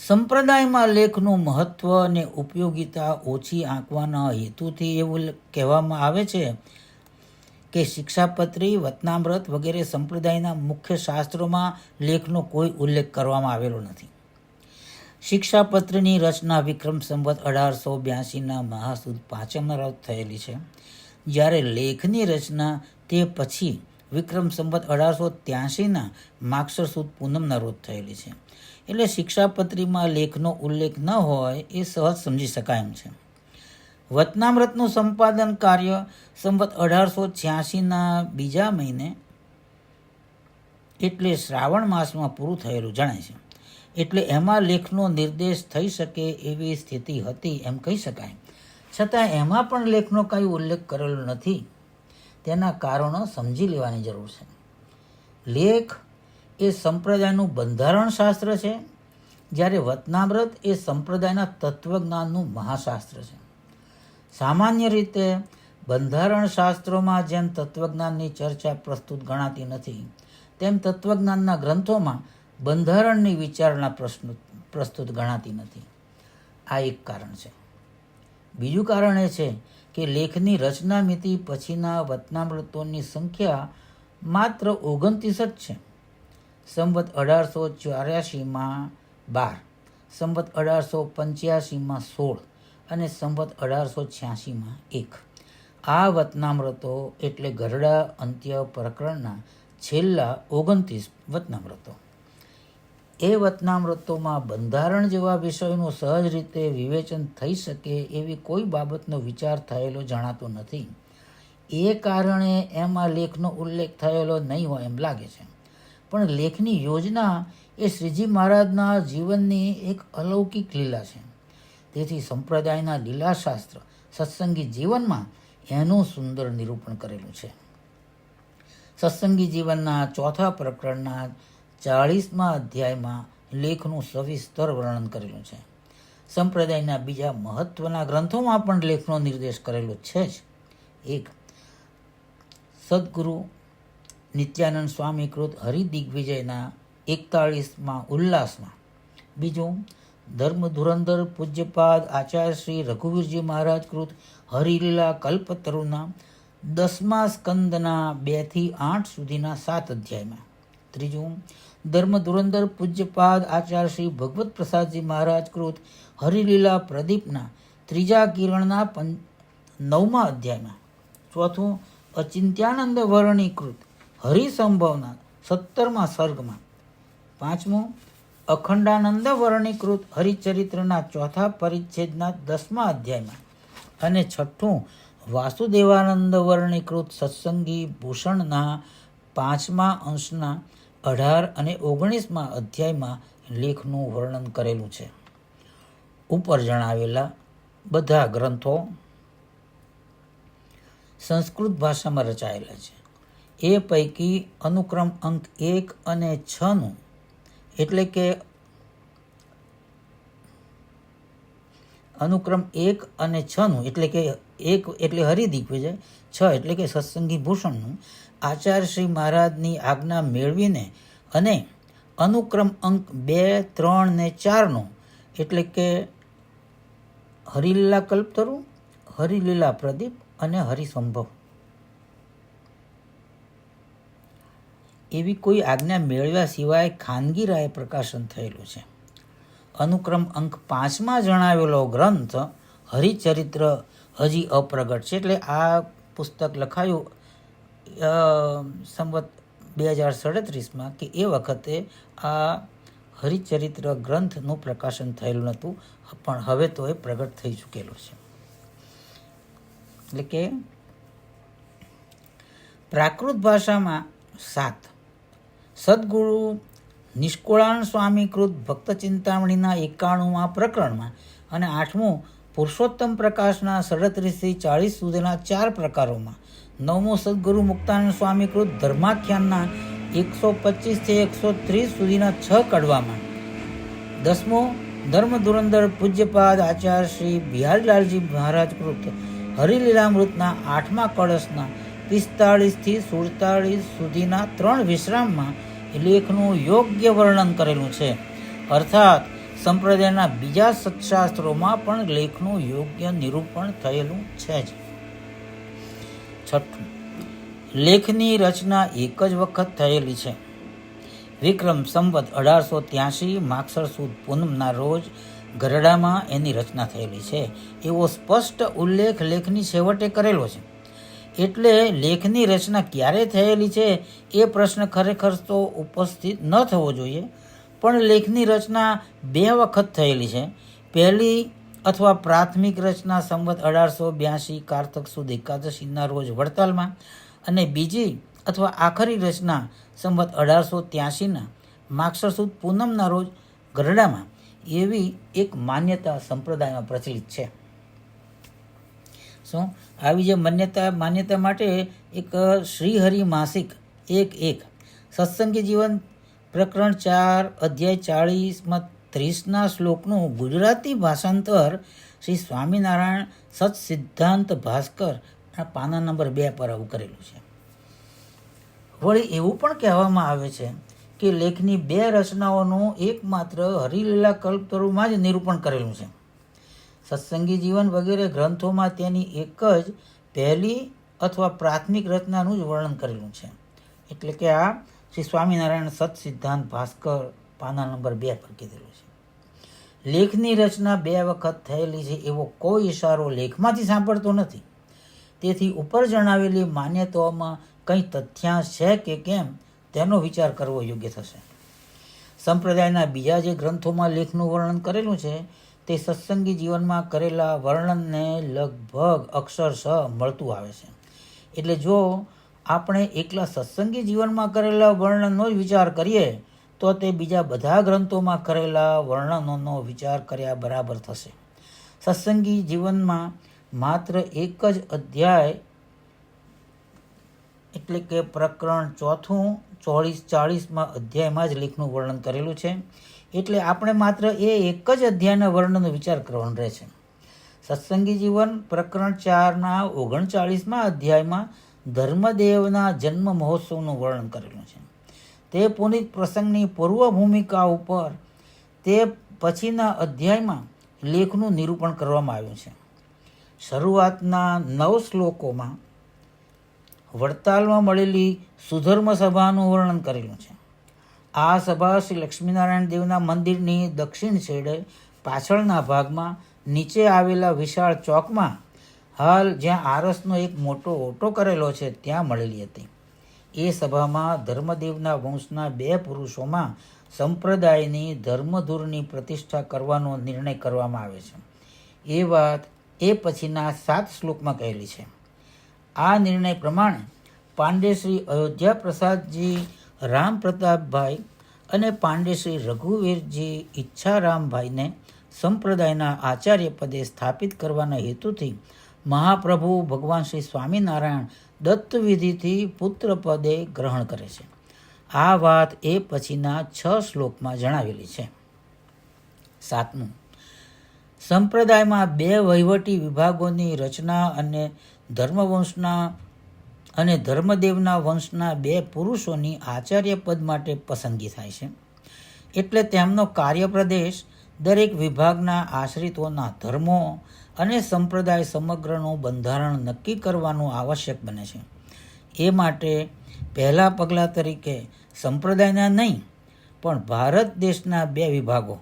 સંપ્રદાયમાં લેખનું મહત્વ અને ઉપયોગિતા ઓછી આંકવાના હેતુથી એવું કહેવામાં આવે છે કે શિક્ષાપત્રી, વતનામ્રત વગેરે સંપ્રદાયના મુખ્ય શાસ્ત્રોમાં લેખનો કોઈ ઉલ્લેખ કરવામાં આવેલો નથી. શિક્ષાપત્રની રચના વિક્રમ સંવત 1882ના મહાસુદ 5મના રોજ થયેલી છે, જ્યારે લેખની રચના તે પછી વિક્રમ સંવત 1883ના માગસર સુદ પૂનમના રોજ થયેલી છે. એટલે શિક્ષાપત્રીમાં લેખનો ઉલ્લેખ ન હોય એ સહજ સમજી શકાય એમ છે. વતનામ્રતનું સંપાદન કાર્ય સંવત 1886ના બીજા મહિને એટલે શ્રાવણ માસમાં પૂરું થયેલું જણાય છે. એટલે એમાં લેખનો નિર્દેશ થઈ શકે એવી સ્થિતિ હતી એમ કહી શકાય. છતાં એમાં પણ લેખનો કાંઈ ઉલ્લેખ કરેલો નથી. તેના કારણો સમજી લેવાની જરૂર છે. લેખ એ સંપ્રદાયનું બંધારણ શાસ્ત્ર છે, જ્યારે વતનામ્રત એ સંપ્રદાયના તત્વજ્ઞાનનું મહાશાસ્ત્ર છે. સામાન્ય રીતે બંધારણ શાસ્ત્રોમાં જેમ તત્વજ્ઞાનની ચર્ચા પ્રસ્તુત ગણાતી નથી, તેમ તત્વજ્ઞાનના ગ્રંથોમાં બંધારણની વિચારણા પ્રસ્તુત ગણાતી નથી. આ એક કારણ છે. બીજું કારણ એ છે કે લેખની રચના મિતિ પછીના વતનામ્રતોની સંખ્યા માત્ર 29 જ છે. સંવત 1884માં 12, સંવત 1885માં 16 અને સંવત 1886માં 1. આ વતનામ્રતો એટલે ગરડા અંત્ય પ્રકરણના છેલ્લા 29 વતનામ્રતો. એ વતનામ્રતોમાં બંધારણ જેવા વિષયનું સહજ રીતે વિવેચન થઈ શકે એવી કોઈ બાબતનો વિચાર થયેલો જણાતો નથી. એ કારણે એમાં લેખનો ઉલ્લેખ થયેલો નહીં હોય એમ લાગે છે. પણ લેખની યોજના એ શ્રીજી મહારાજના જીવનની એક અલૌકિક લીલા છે. તેથી સંપ્રદાયના લીલાશાસ્ત્ર સત્સંગી જીવનમાં એનું સુંદર નિરૂપણ કરેલું છે. સત્સંગી જીવનના 4થા પ્રકરણના 40મા અધ્યાયમાં લેખનું સવિસ્તર વર્ણન કરેલું છે. સંપ્રદાયના બીજા મહત્વના ગ્રંથોમાં પણ લેખનો નિર્દેશ કરેલો છે જ. 1. સદગુરુ નિત્યાનંદ સ્વામી કૃત હરિદિગ્વિજયના 41મા ઉલ્લાસમાં. 2. ધર્મ ધુરંધર પૂજ્યપાદ આચાર્ય શ્રી રઘુવીરજી મહારાજ કૃત હરિલીલા કલ્પતરુના 10મા સ્કંદના 2 થી 8 સુધીના 7 અધ્યાયમાં. ત્રીજું, ધર્મ ધુરંધર પૂજ્યપાદ આચાર્ય શ્રી ભગવત પ્રસાદજી મહારાજ કૃત હરિલીલા પ્રદીપના 3જા કિરણના 9મા અધ્યાયમાં. ચોથું, અચિંત્યાનંદ વર્ણિકૃત હરિસંભવના 17મા સર્ગમાં. પાંચમું, અખંડાનંદ વર્ણિકૃત હરિચરિત્રના 4થા પરિચ્છેદના 10મા અધ્યાયમાં. અને છઠ્ઠું, વાસુદેવાનંદ વર્ણિકૃત સત્સંગી ભૂષણના 5મા અંશના 18 અને 19મા અધ્યાયમાં લેખનું વર્ણન કરેલું છે. ઉપર જણાવેલા બધા ગ્રંથો સંસ્કૃત ભાષામાં રચાયેલા છે. એ પૈકી અનુક્રમ અંક 1 અને 6નું એટલે કે અનુક્રમ 1 અને 6નું એટલે કે 1 એટલે હરિદિગ્વિજય, 6 એટલે કે સત્સંગી ભૂષણનું આચાર્ય શ્રી મહારાજની આજ્ઞા મેળવીને અને અનુક્રમ અંક 2, 3 ને 4નો એટલે કે હરિલીલા કલ્પતરુ, હરિલીલા પ્રદીપ અને હરિસંભવ એવી કોઈ આજ્ઞા મેળવ્યા સિવાય ખાનગી રાયે પ્રકાશન થયેલું છે. અનુક્રમ અંક 5માં જણાવેલો ગ્રંથ હરિચરિત્ર હજી અપ્રગટ છે. એટલે આ પુસ્તક લખાયું સંવત 2037માં કે એ વખતે આ હરિચરિત્ર ગ્રંથનું પ્રકાશન થયેલું નહોતું, પણ હવે તો એ પ્રગટ થઈ ચૂકેલું છે. એટલે કે પ્રાકૃત ભાષામાં 7, સદગુરુ નિષ્કુળાન સ્વામીકૃત ભક્ત ચિંતામણીના 91મા પ્રકરણમાં અને 8મું પુરુષોત્તમ પ્રકાશના 37 થી 40 સુધીના 4 પ્રકારોમાં, 9મું સદગુરુ મુક્તાનંદ સ્વામીકૃત ધર્માખ્યાનના 125 થી 130 સુધીના 6 કડવામાં, 10મું ધર્મ ધુરંધર પૂજ્યપાદ આચાર્ય શ્રી બિહારીલાલજી મહારાજ કૃત હરિલીલામૃતના 8મા કળશના 45 થી 47 સુધીના 3 વિશ્રામમાં લેખનું યોગ્ય વર્ણન કરેલું છે. અર્થાત સંપ્રદાયના બીજા સત્શાસ્ત્રોમાં પણ લેખનું યોગ્ય નિરૂપણ થયેલું છે જ. છઠ્ઠું, લેખની રચના એક જ વખત થયેલી છે. વિક્રમ સંવત 1883 માગસર સુદ પૂનમના રોજ ગરડામાં એની રચના થયેલી છે એવો સ્પષ્ટ ઉલ્લેખ લેખની છેવટે કરેલો છે. એટલે લેખની રચના ક્યારે થયેલી છે એ પ્રશ્ન ખરેખર તો ઉપસ્થિત ન થવો જોઈએ, પણ લેખની રચના 2 વખત થયેલી છે. પહેલી અથવા પ્રાથમિક રચના સંવત 1882 કારતક સુદ એકાદશીના રોજ વડતાલમાં, અને બીજી અથવા આખરી રચના સંવત 1883ના માગસર સુદ પૂનમના રોજ ગરડામાં એવી એક માન્યતા સંપ્રદાયમાં પ્રચલિત છે. શું આવી જે માન્યતા માટે એક શ્રીહરિ માસિક 1 સત્સંગી જીવન પ્રકરણ 4 અધ્યાય 40માં 30ના શ્લોકનું ગુજરાતી ભાષાંતર શ્રી સ્વામિનારાયણ સત્સિદ્ધાંત ભાસ્કર પાના નંબર 2 પર આવું કરેલું છે. વળી એવું પણ કહેવામાં આવે છે કે લેખની 2 રચનાઓનું એકમાત્ર હરિલીલા કલ્પતરુમાં જ નિરૂપણ કરેલું છે. સત્સંગી જીવન વગેરે ગ્રંથોમાં તેની એક જ પહેલી અથવા પ્રાથમિક રચનાનું જ વર્ણન કરેલું છે. એટલે કે આ શ્રી સ્વામિનારાયણ સત્સિદ્ધાંત ભાસ્કર પાના નંબર 2 પર કીધેલું છે. લેખની રચના 2 વખત થયેલી છે એવો કોઈ ઇશારો લેખમાંથી સાંભળતો નથી. તેથી ઉપર જણાવેલી માન્યતાઓમાં કંઈ તથ્યાંશ છે કે કેમ તેનો વિચાર કરવો યોગ્ય થશે. સંપ્રદાયના બીજા જે ગ્રંથોમાં લેખનું વર્ણન કરેલું છે તે સત્સંગી જીવનમાં કરેલા વર્ણનને લગભગ અક્ષરશઃ મળતું આવે છે. એટલે જો આપણે એકલા સત્સંગી જીવનમાં કરેલા વર્ણનનો જ વિચાર કરીએ તો તે બીજા બધા ગ્રંથોમાં કરેલા વર્ણનોનો વિચાર કર્યા બરાબર થશે. સત્સંગી જીવનમાં માત્ર એક જ અધ્યાય એટલે કે પ્રકરણ 4 40માં અધ્યાયમાં જ લેખનું વર્ણન કરેલું છે. એટલે આપણે માત્ર એ એક જ અધ્યાયના વર્ણનનો વિચાર કરવાનો રહે છે. સત્સંગી જીવન પ્રકરણ 4ના 39મા અધ્યાયમાં ધર્મદેવના જન્મ મહોત્સવનું વર્ણન કરેલું છે. તે પુનિત પ્રસંગની પૂર્વ ભૂમિકા ઉપર તે પછીના અધ્યાયમાં લેખનું નિરૂપણ કરવામાં આવ્યું છે. શરૂઆતના 9 શ્લોકોમાં વડતાલમાં મળેલી સુધર્મ સભાનું વર્ણન કરેલું છે. આ સભા શ્રી લક્ષ્મીનારાયણ દેવના મંદિરની દક્ષિણ છેડે પાછળના ભાગમાં નીચે આવેલા વિશાળ ચોકમાં, હાલ જ્યાં આરસનો એક મોટો ઓટો કરેલો છે, ત્યાં મળેલી હતી. એ સભામાં ધર્મદેવના વંશના 2 પુરુષોમાં સંપ્રદાયની ધર્મધુરની પ્રતિષ્ઠા કરવાનો નિર્ણય કરવામાં આવે છે. એ વાત એ પછીના 7 શ્લોકમાં કહેલી છે. આ નિર્ણય પ્રમાણે પાંડે શ્રી અયોધ્યા પ્રસાદજી રામ પ્રતાપભાઈ અને પાંડે શ્રી રઘુવીરજી ઈચ્છારામભાઈને સંપ્રદાયના આચાર્ય પદે સ્થાપિત કરવાના હેતુથી મહાપ્રભુ ભગવાન શ્રી સ્વામિનારાયણ દત્તવિધિથી પુત્ર પદે ગ્રહણ કરે છે. આ વાત એ પછીના 6 શ્લોકમાં જણાવેલી છે. 7. સંપ્રદાયમાં 2 વહીવટી વિભાગોની રચના અને ધર્મવંશના અને ધર્મદેવના વંશના 2 પુરુષોની આચાર્ય પદ માટે પસંદગી થાય છે. એટલે તેમનો કાર્યપ્રદેશ દરેક વિભાગના આશ્રિતોના ધર્મો અને સંપ્રદાય સમગ્રનું બંધારણ નક્કી કરવાનું આવશ્યક બને છે. એ માટે પહેલા પગલાં તરીકે સંપ્રદાયના નહીં પણ ભારત દેશના 2 વિભાગો,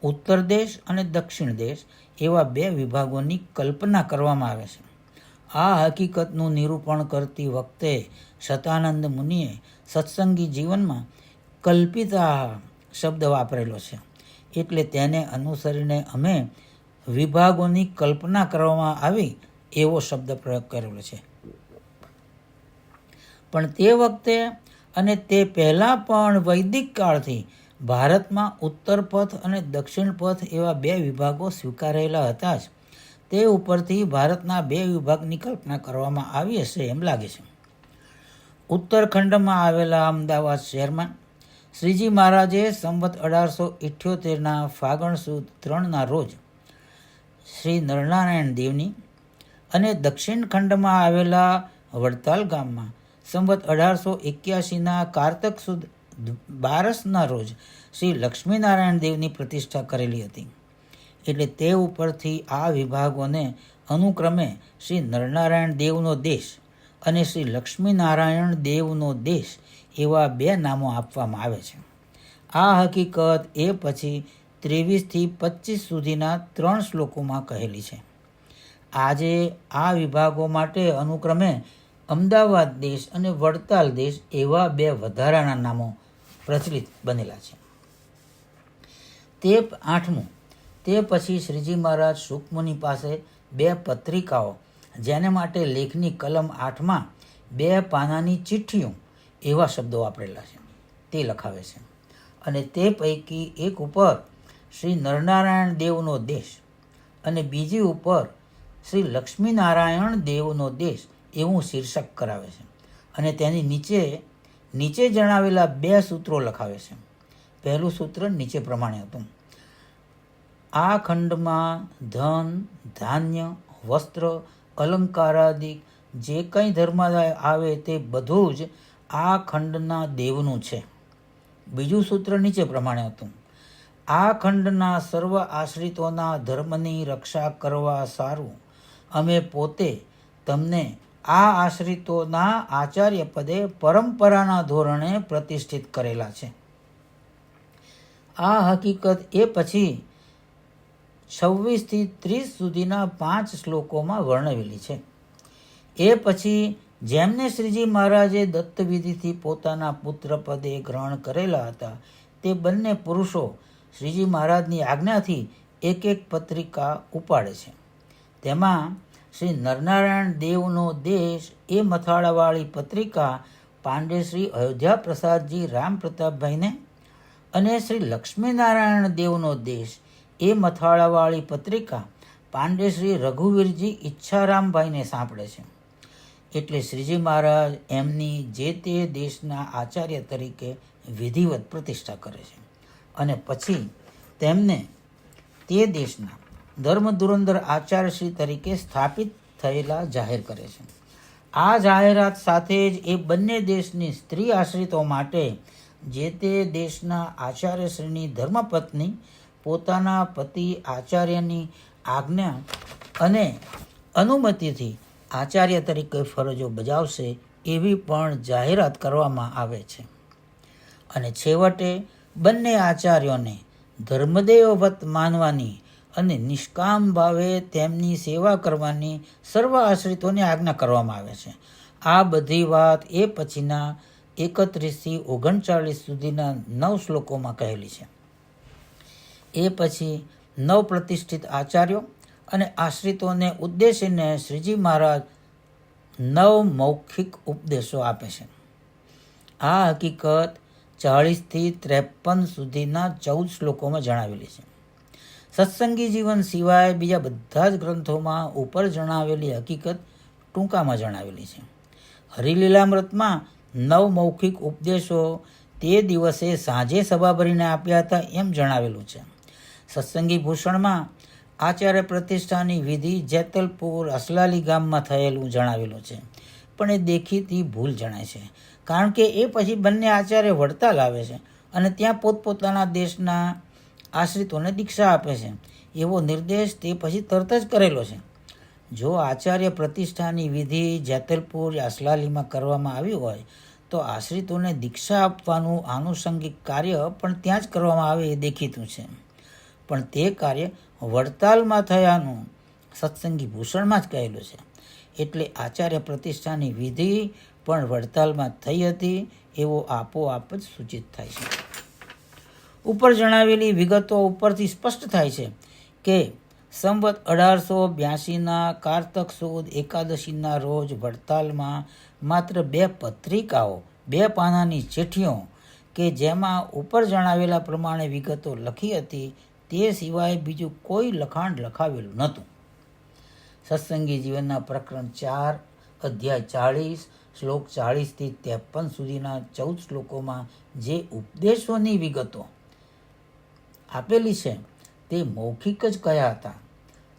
ઉત્તર દેશ અને દક્ષિણ દેશ એવા 2 વિભાગોની કલ્પના કરવામાં આવે છે. આ હકીકતનું નિરૂપણ કરતી વખતે શતાનંદ મુનિએ સત્સંગી જીવનમાં કલ્પિતા શબ્દ વાપરેલો છે. એટલે તેને અનુસરીને અમે વિભાગોની કલ્પના કરવામાં આવી એવો શબ્દ પ્રયોગ કરેલો છે. પણ તે વખતે અને તે પહેલાં પણ વૈદિક કાળથી ભારતમાં ઉત્તર પથ અને દક્ષિણ પથ એવા 2 વિભાગો સ્વીકારેલા હતા જ. તે ઉપરથી ભારતના 2 વિભાગની કલ્પના કરવામાં આવી હશે એમ લાગે છે. ઉત્તરખંડમાં આવેલા અમદાવાદ શહેરમાં શ્રીજી મહારાજે સંવત 1878ના ફાગણ સુદ 3ના રોજ શ્રી નરનારાયણ દેવની અને દક્ષિણ ખંડમાં આવેલા વડતાલ ગામમાં સંવત 1881ના કારતક સુદ 12ના રોજ શ્રી લક્ષ્મીનારાયણ દેવની પ્રતિષ્ઠા કરેલી હતી. એટલે તે ઉપરથી આ વિભાગોને અનુક્રમે શ્રી નરનારાયણ દેવનો દેશ અને શ્રી લક્ષ્મીનારાયણ દેવનો દેશ એવા 2 નામો આપવામાં આવે છે. આ હકીકત એ પછી 23થી 25 સુધીના 3 શ્લોકોમાં કહેલી છે. આજે આ વિભાગો માટે અનુક્રમે અમદાવાદ દેશ અને વડતાલ દેશ એવા 2 વધારાના નામો પ્રચલિત બનેલા છે. તે 8મું, તે પછી શ્રીજી મહારાજ સુખમુનિ પાસે 2 પત્રિકાઓ, જેને માટે લેખની કલમ 8માં 2 પાનાની ચિઠ્ઠીઓ એવા શબ્દો વાપરેલા છે, તે લખાવે છે. અને તે પૈકી એક ઉપર શ્રી નરનારાયણ દેવનો દેશ અને બીજી ઉપર શ્રી લક્ષ્મીનારાયણ દેવનો દેશ એવું શીર્ષક કરાવે છે. અને તેની નીચે જણાવેલા 2 સૂત્રો લખાવે છે. પહેલું સૂત્ર નીચે પ્રમાણે હતું: આ ખંડમાં ધન, ધાન્ય, વસ્ત્ર, અલંકારાદિ જે કંઈ ધર્માદાય આવે તે બધું જ આ ખંડના દેવનું છે. બીજું સૂત્ર નીચે પ્રમાણે હતું: આ ખંડના સર્વ આશ્રિતોના ધર્મની રક્ષા કરવા સારું અમે પોતે તમને આ આશ્રિતોના આચાર્ય પદે પરંપરાના ધોરણે પ્રતિષ્ઠિત કરેલા છે. આ હકીકત એ પછી 26થી 30 સુધીના 5 શ્લોકોમાં વર્ણવેલી છે. એ પછી જેમને શ્રીજી મહારાજે દત્તવિધિથી પોતાના પુત્ર પદે ગ્રહણ કરેલા હતા તે બંને પુરુષો શ્રીજી મહારાજની આજ્ઞાથી એક પત્રિકા ઉપાડે છે. તેમાં શ્રી નરનારાયણ દેવનો દેશ એ મથાળાવાળી પત્રિકા પાંડે શ્રી અયોધ્યા પ્રસાદજી રામ પ્રતાપભાઈને અને શ્રી લક્ષ્મીનારાયણ દેવનો દેશ એ મથાળાવાળી પત્રિકા પાંડે શ્રી રઘુવીરજી ઈચ્છારામભાઈને સાંપડે છે. એટલે શ્રીજી મહારાજ એમની જે તે દેશના આચાર્ય તરીકે વિધિવત પ્રતિષ્ઠા કરે છે અને પછી તેમને તે દેશના ધર્મધુરંધર આચાર્યશ્રી તરીકે સ્થાપિત થયેલા જાહેર કરે છે. આ જાહેરાત સાથે જ એ બંને દેશની સ્ત્રી આશ્રિતો માટે જે તે દેશના આચાર્યશ્રીની ધર્મપત્ની પોતાના પતિ આચાર્યની આજ્ઞા અને અનુમતિથી આચાર્ય તરીકે ફરજો બજાવશે એવી પણ જાહેરાત કરવામાં આવે છે. અને છેવટે બંને આચાર્યોને ધર્મદેવવત માનવાની અને નિષ્કામ ભાવે તેમની સેવા કરવાની સર્વ આશ્રિતોને આજ્ઞા કરવામાં આવે છે. આ બધી વાત એ પછીના 31થી 39 સુધીના 9 શ્લોકોમાં કહેલી છે. એ પછી 9 પ્રતિષ્ઠિત આચાર્યો અને આશ્રિતોને ઉદ્દેશીને શ્રીજી મહારાજ 9 મૌખિક ઉપદેશો આપે છે. આ હકીકત 40થી 53 સુધીના 14 શ્લોકોમાં જણાવેલી છે. સત્સંગી જીવન સિવાય બીજા બધા જ ગ્રંથોમાં ઉપર જણાવેલી હકીકત ટૂંકામાં જણાવેલી છે. હરિલીલામૃતમાં 9 મૌખિક ઉપદેશો તે દિવસે સાંજે સભા ભરીને આપ્યા હતા એમ જણાવેલું છે. સત્સંગી ભૂષણમાં આચાર્ય પ્રતિષ્ઠાની વિધિ જેતલપુર અસલાલી ગામમાં થયેલું જણાવેલું છે, પણ એ દેખીતી ભૂલ જણાય છે, કારણ કે એ પછી બંને આચાર્ય વડતાલ આવે છે અને ત્યાં પોતપોતાના દેશના આશ્રિતોને દીક્ષા આપે છે. એવો નિર્દેશ તે પછી તરત જ કરેલો છે. જો આચાર્ય પ્રતિષ્ઠાની વિધિ જેતલપુર અસલાલીમાં કરવામાં આવી હોય તો આશ્રિતોને દીક્ષા આપવાનું આનુષંગિક કાર્ય પણ ત્યાં જ કરવામાં આવે એ દેખીતું છે, પણ તે કાર્ય વડતાલમાં થયાનું સત્સંગી ભૂષણમાં જ કહેલું છે. એટલે આચાર્ય પ્રતિષ્ઠાની વિધિ પણ વડતાલમાં થઈ હતી એવો આપોઆપ જ સૂચિત થાય છે. ઉપર જણાવેલી વિગતો ઉપરથી સ્પષ્ટ થાય છે કે સંવત 1882ના કારતક સુદ એકાદશીના રોજ વડતાલમાં માત્ર 2 પત્રિકાઓ, 2 પાનાની ચિઠ્ઠીઓ કે જેમાં ઉપર જણાવેલા પ્રમાણે વિગતો લખી હતી તે સિવાય બીજું કોઈ લખાણ લખાવેલું નહોતું. સત્સંગી જીવનના પ્રકરણ 4 અધ્યાય 40 શ્લોક 40થી 53 સુધીના 14 શ્લોકોમાં જે ઉપદેશોની વિગતો આપેલી છે તે મૌખિક જ કયા હતા.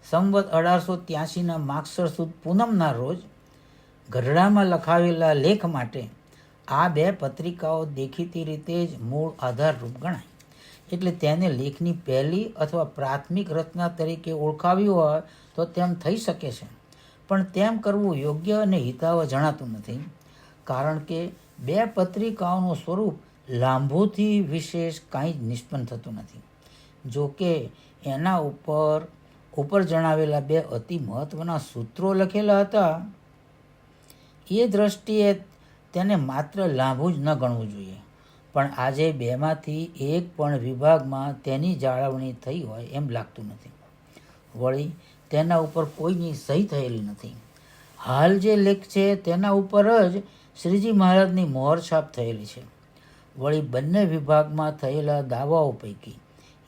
સંવત 1883ના માગસર સુદ પૂનમના રોજ ગઢડામાં લખાવેલા લેખ માટે આ 2 પત્રિકાઓ દેખીતી રીતે જ મૂળ આધારરૂપ ગણાય. એટલે તેને લેખની પહેલી અથવા પ્રાથમિક રચના તરીકે ઓળખાવી હોય તો તેમ થઈ શકે છે, પણ તેમ કરવું યોગ્ય અને હિતાવહ જણાતું નથી, કારણ કે 2 પત્રિકાઓનું સ્વરૂપ લાંબુથી વિશેષ કાંઈ જ નિષ્પન્ન થતું નથી. જો કે એના ઉપર જણાવેલા 2 અતિ મહત્વના સૂત્રો લખેલા હતા. એ દ્રષ્ટિએ તેને માત્ર લાંબુ જ ન ગણવું જોઈએ, પણ આજે 2માંથી એક પણ વિભાગમાં તેની જાળવણી થઈ હોય એમ લાગતું નથી. વળી તેના ઉપર કોઈની સહી થયેલી નથી. હાલ જે લેખ છે તેના ઉપર જ શ્રીજી મહારાજની મોહર છાપ થયેલી છે. વળી બંને વિભાગમાં થયેલા દાવાઓ પૈકી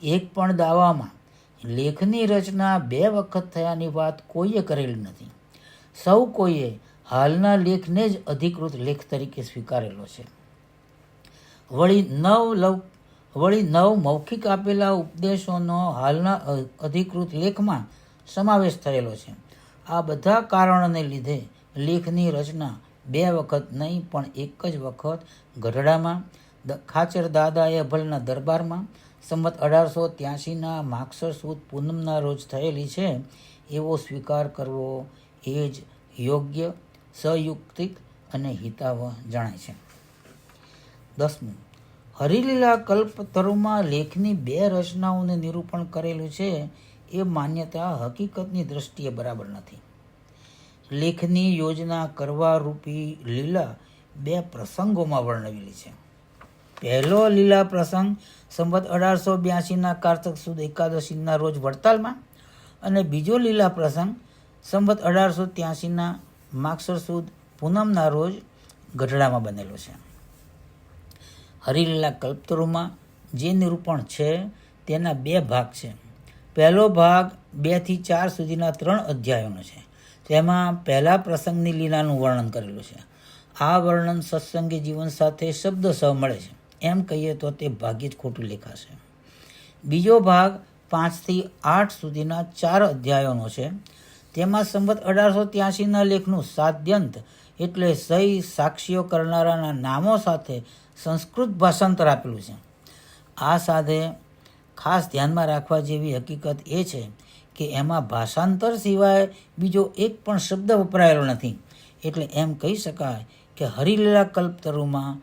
એક પણ દાવામાં લેખની રચના 2 વખત થયાની વાત કોઈએ કરેલી નથી. સૌ કોઈએ હાલના લેખને જ અધિકૃત લેખ તરીકે સ્વીકારેલો છે. વળી 9 મૌખિક આપેલા ઉપદેશોનો હાલના અધિકૃત લેખમાં સમાવેશ થયેલો છે. આ બધા કારણોને લીધે લેખની રચના 2 વખત નહીં પણ એક જ વખત ગઢડામાં ખાચર દાદાએ અભલના દરબારમાં સંવત 1883ના માગસર સુદ પૂનમના રોજ થયેલી છે એવો સ્વીકાર કરવો એ જ યોગ્ય, સંયુક્તિક અને હિતાવહ જણાય છે. 10. હરિલીલા કલ્પતરુમાં લેખની 2 રચનાઓને નિરૂપણ કરેલું છે એ માન્યતા હકીકતની દ્રષ્ટિએ બરાબર નથી. લેખની યોજના કરવા રૂપી લીલા 2 પ્રસંગોમાં વર્ણવેલી છે. પહેલો લીલા પ્રસંગ સંવત 1882ના કારતક સુદ એકાદશીના રોજ વડતાલમાં અને બીજો લીલા પ્રસંગ સંવત 1883ના માગસર સુદ પૂનમના રોજ ગઢડામાં બનેલો છે. હરિલીલા કલ્પતરુમાં જે નિરૂપણ છે તેના 2 ભાગ છે. પહેલો ભાગ 2 થી 4 સુધીના 3 અધ્યાયોનો છે. તેમાં પહેલા પ્રસંગની લીલાનું વર્ણન કરેલું છે. આ વર્ણન સત્સંગી જીવન સાથે શબ્દસહ મળે છે એમ કહીએ તો તે ભાગ્યે જ ખોટું લેખાશે. બીજો ભાગ 5 થી 8 સુધીના 4 અધ્યાયોનો છે. તેમાં સંવત 1883ના લેખનું સાદ્યંત એટલે સહી સાક્ષીઓ કરનારાના નામો સાથે સંસ્કૃત ભાષાંતર આપેલું છે. આ સાથે ખાસ ધ્યાનમાં રાખવા જેવી હકીકત એ છે કે એમાં ભાષાંતર સિવાય બીજો એક પણ શબ્દ વપરાયેલો નથી. એટલે એમ કહી શકાય કે હરિલીલા કલ્પતરુમાં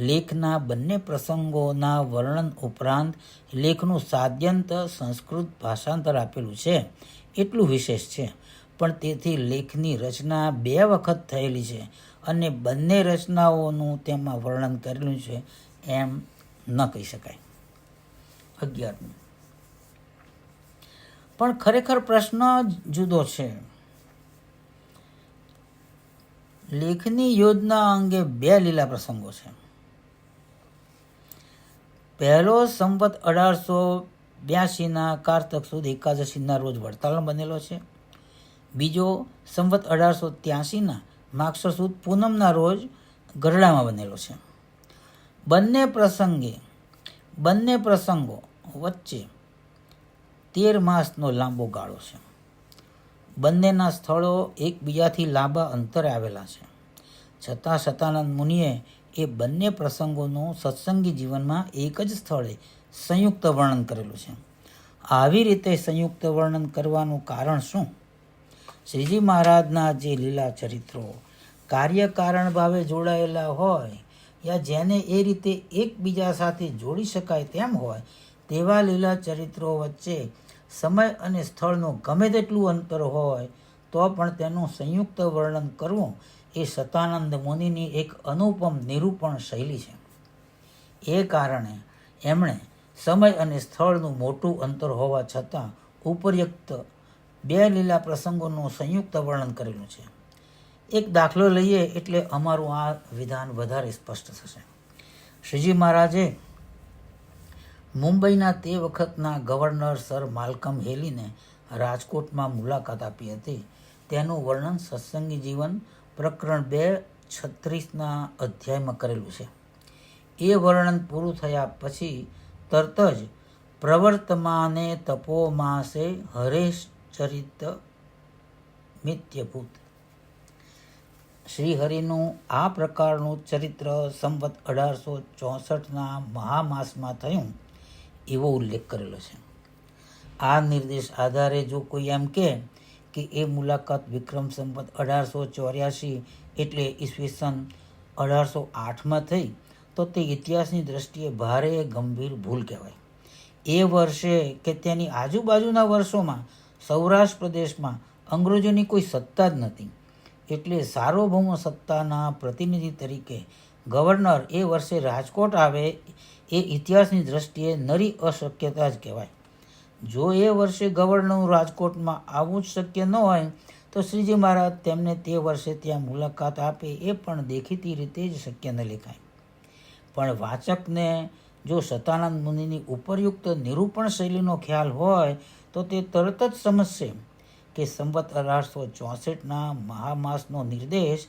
લેખના બંને પ્રસંગોના વર્ણન ઉપરાંત લેખનું સાદ્યંત સંસ્કૃત ભાષાંતર આપેલું છે એટલું વિશેષ છે. પણ તેથી લેખની રચના 2 વખત થયેલી છે અને બંને રચનાઓનું તેમાં વર્ણન કરેલું છે એમ ન કહી શકાય. 11. પણ ખરેખર પ્રશ્ન જુદો છે. લેખની યોજના અંગે 2 લીલા પ્રસંગો છે. પહેલો સંવત 1882ના કારતક સુદ એકાદશીના રોજ વડતાલ બનેલો છે. બીજો સંવત 1883ના માગસર સુદ પૂનમના રોજ ગઢડામાં બનેલો છે. બંને પ્રસંગો વચ્ચે 13 માસનો લાંબો ગાળો છે. બંનેના સ્થળો એકબીજાથી લાંબા અંતરે આવેલા છે. છતાં સતાનંદ મુનિએ એ બંને પ્રસંગોનું સત્સંગી જીવનમાં એક જ સ્થળે સંયુક્ત વર્ણન કરેલું છે. આવી રીતે સંયુક્ત વર્ણન કરવાનું કારણ શું? શ્રીજી મહારાજના જે લીલા ચરિત્રો કાર્યકારણ ભાવે જોડાયેલા હોય યા જેને એ રીતે એકબીજા સાથે જોડી શકાય તેમ હોય તેવા લીલા ચરિત્રો વચ્ચે સમય અને સ્થળનું ગમે તેટલું અંતર હોય તો પણ તેનું સંયુક્ત વર્ણન કરવું એ સતાનંદ મુનિની એક અનુપમ નિરૂપણ શૈલી છે. એ કારણે એમણે સમય અને સ્થળનું મોટું અંતર હોવા છતાં ઉપર્યુક્ત 2 લીલા પ્રસંગોનું સંયુક્ત વર્ણન કરેલું છે. એક દાખલો લઈએ એટલે અમારું આ વિધાન વધારે સ્પષ્ટ થશે. શ્રીજી મહારાજે મુંબઈના તે વખતના ગવર્નર સર માલ્કમ હેલીને રાજકોટમાં મુલાકાત આપી હતી. તેનું વર્ણન સત્સંગી જીવન પ્રકરણ 2:36ના અધ્યાયમાં કરેલું છે. એ વર્ણન પૂરું થયા પછી તરત જ પ્રવર્તમાને તપોમાસે હરેશ્ચરિત મિત્યભૂત શ્રીહરિનું આ પ્રકારનું ચરિત્ર સંવત 1864ના મહામાસમાં થયું એવો ઉલ્લેખ કરેલો છે. આ નિર્દેશ આધારે જો કોઈ એમ કે એ મુલાકાત વિક્રમ સંવત 1884 એટલે ઈસવીસન 1808માં થઈ તો તે ઇતિહાસની દ્રષ્ટિએ ભારે ગંભીર ભૂલ કહેવાય. એ વર્ષે કે તેની આજુબાજુના વર્ષોમાં સૌરાષ્ટ્ર પ્રદેશમાં અંગ્રેજોની કોઈ સત્તા જ નથી. એટલે સાર્વભૌમ સત્તાના પ્રતિનિધિ તરીકે ગવર્નર એ વર્ષે રાજકોટ આવે એ ઇતિહાસની દ્રષ્ટિએ નરી અશક્યતા જ કહેવાય. જો એ વર્ષે ગવર્નરનું રાજકોટમાં આવવું જ શક્ય ન હોય તો શ્રીજી મહારાજ તેમને તે વર્ષે ત્યાં મુલાકાત આપે એ પણ દેખીતી રીતે જ શક્ય ન લેખાય. પણ વાચકને જો સતાનંદ મુનિની ઉપરયુક્ત નિરૂપણ શૈલીનો ખ્યાલ હોય તો તે તરત જ સમજશે કે સંવત 1864ના મહામાસનો નિર્દેશ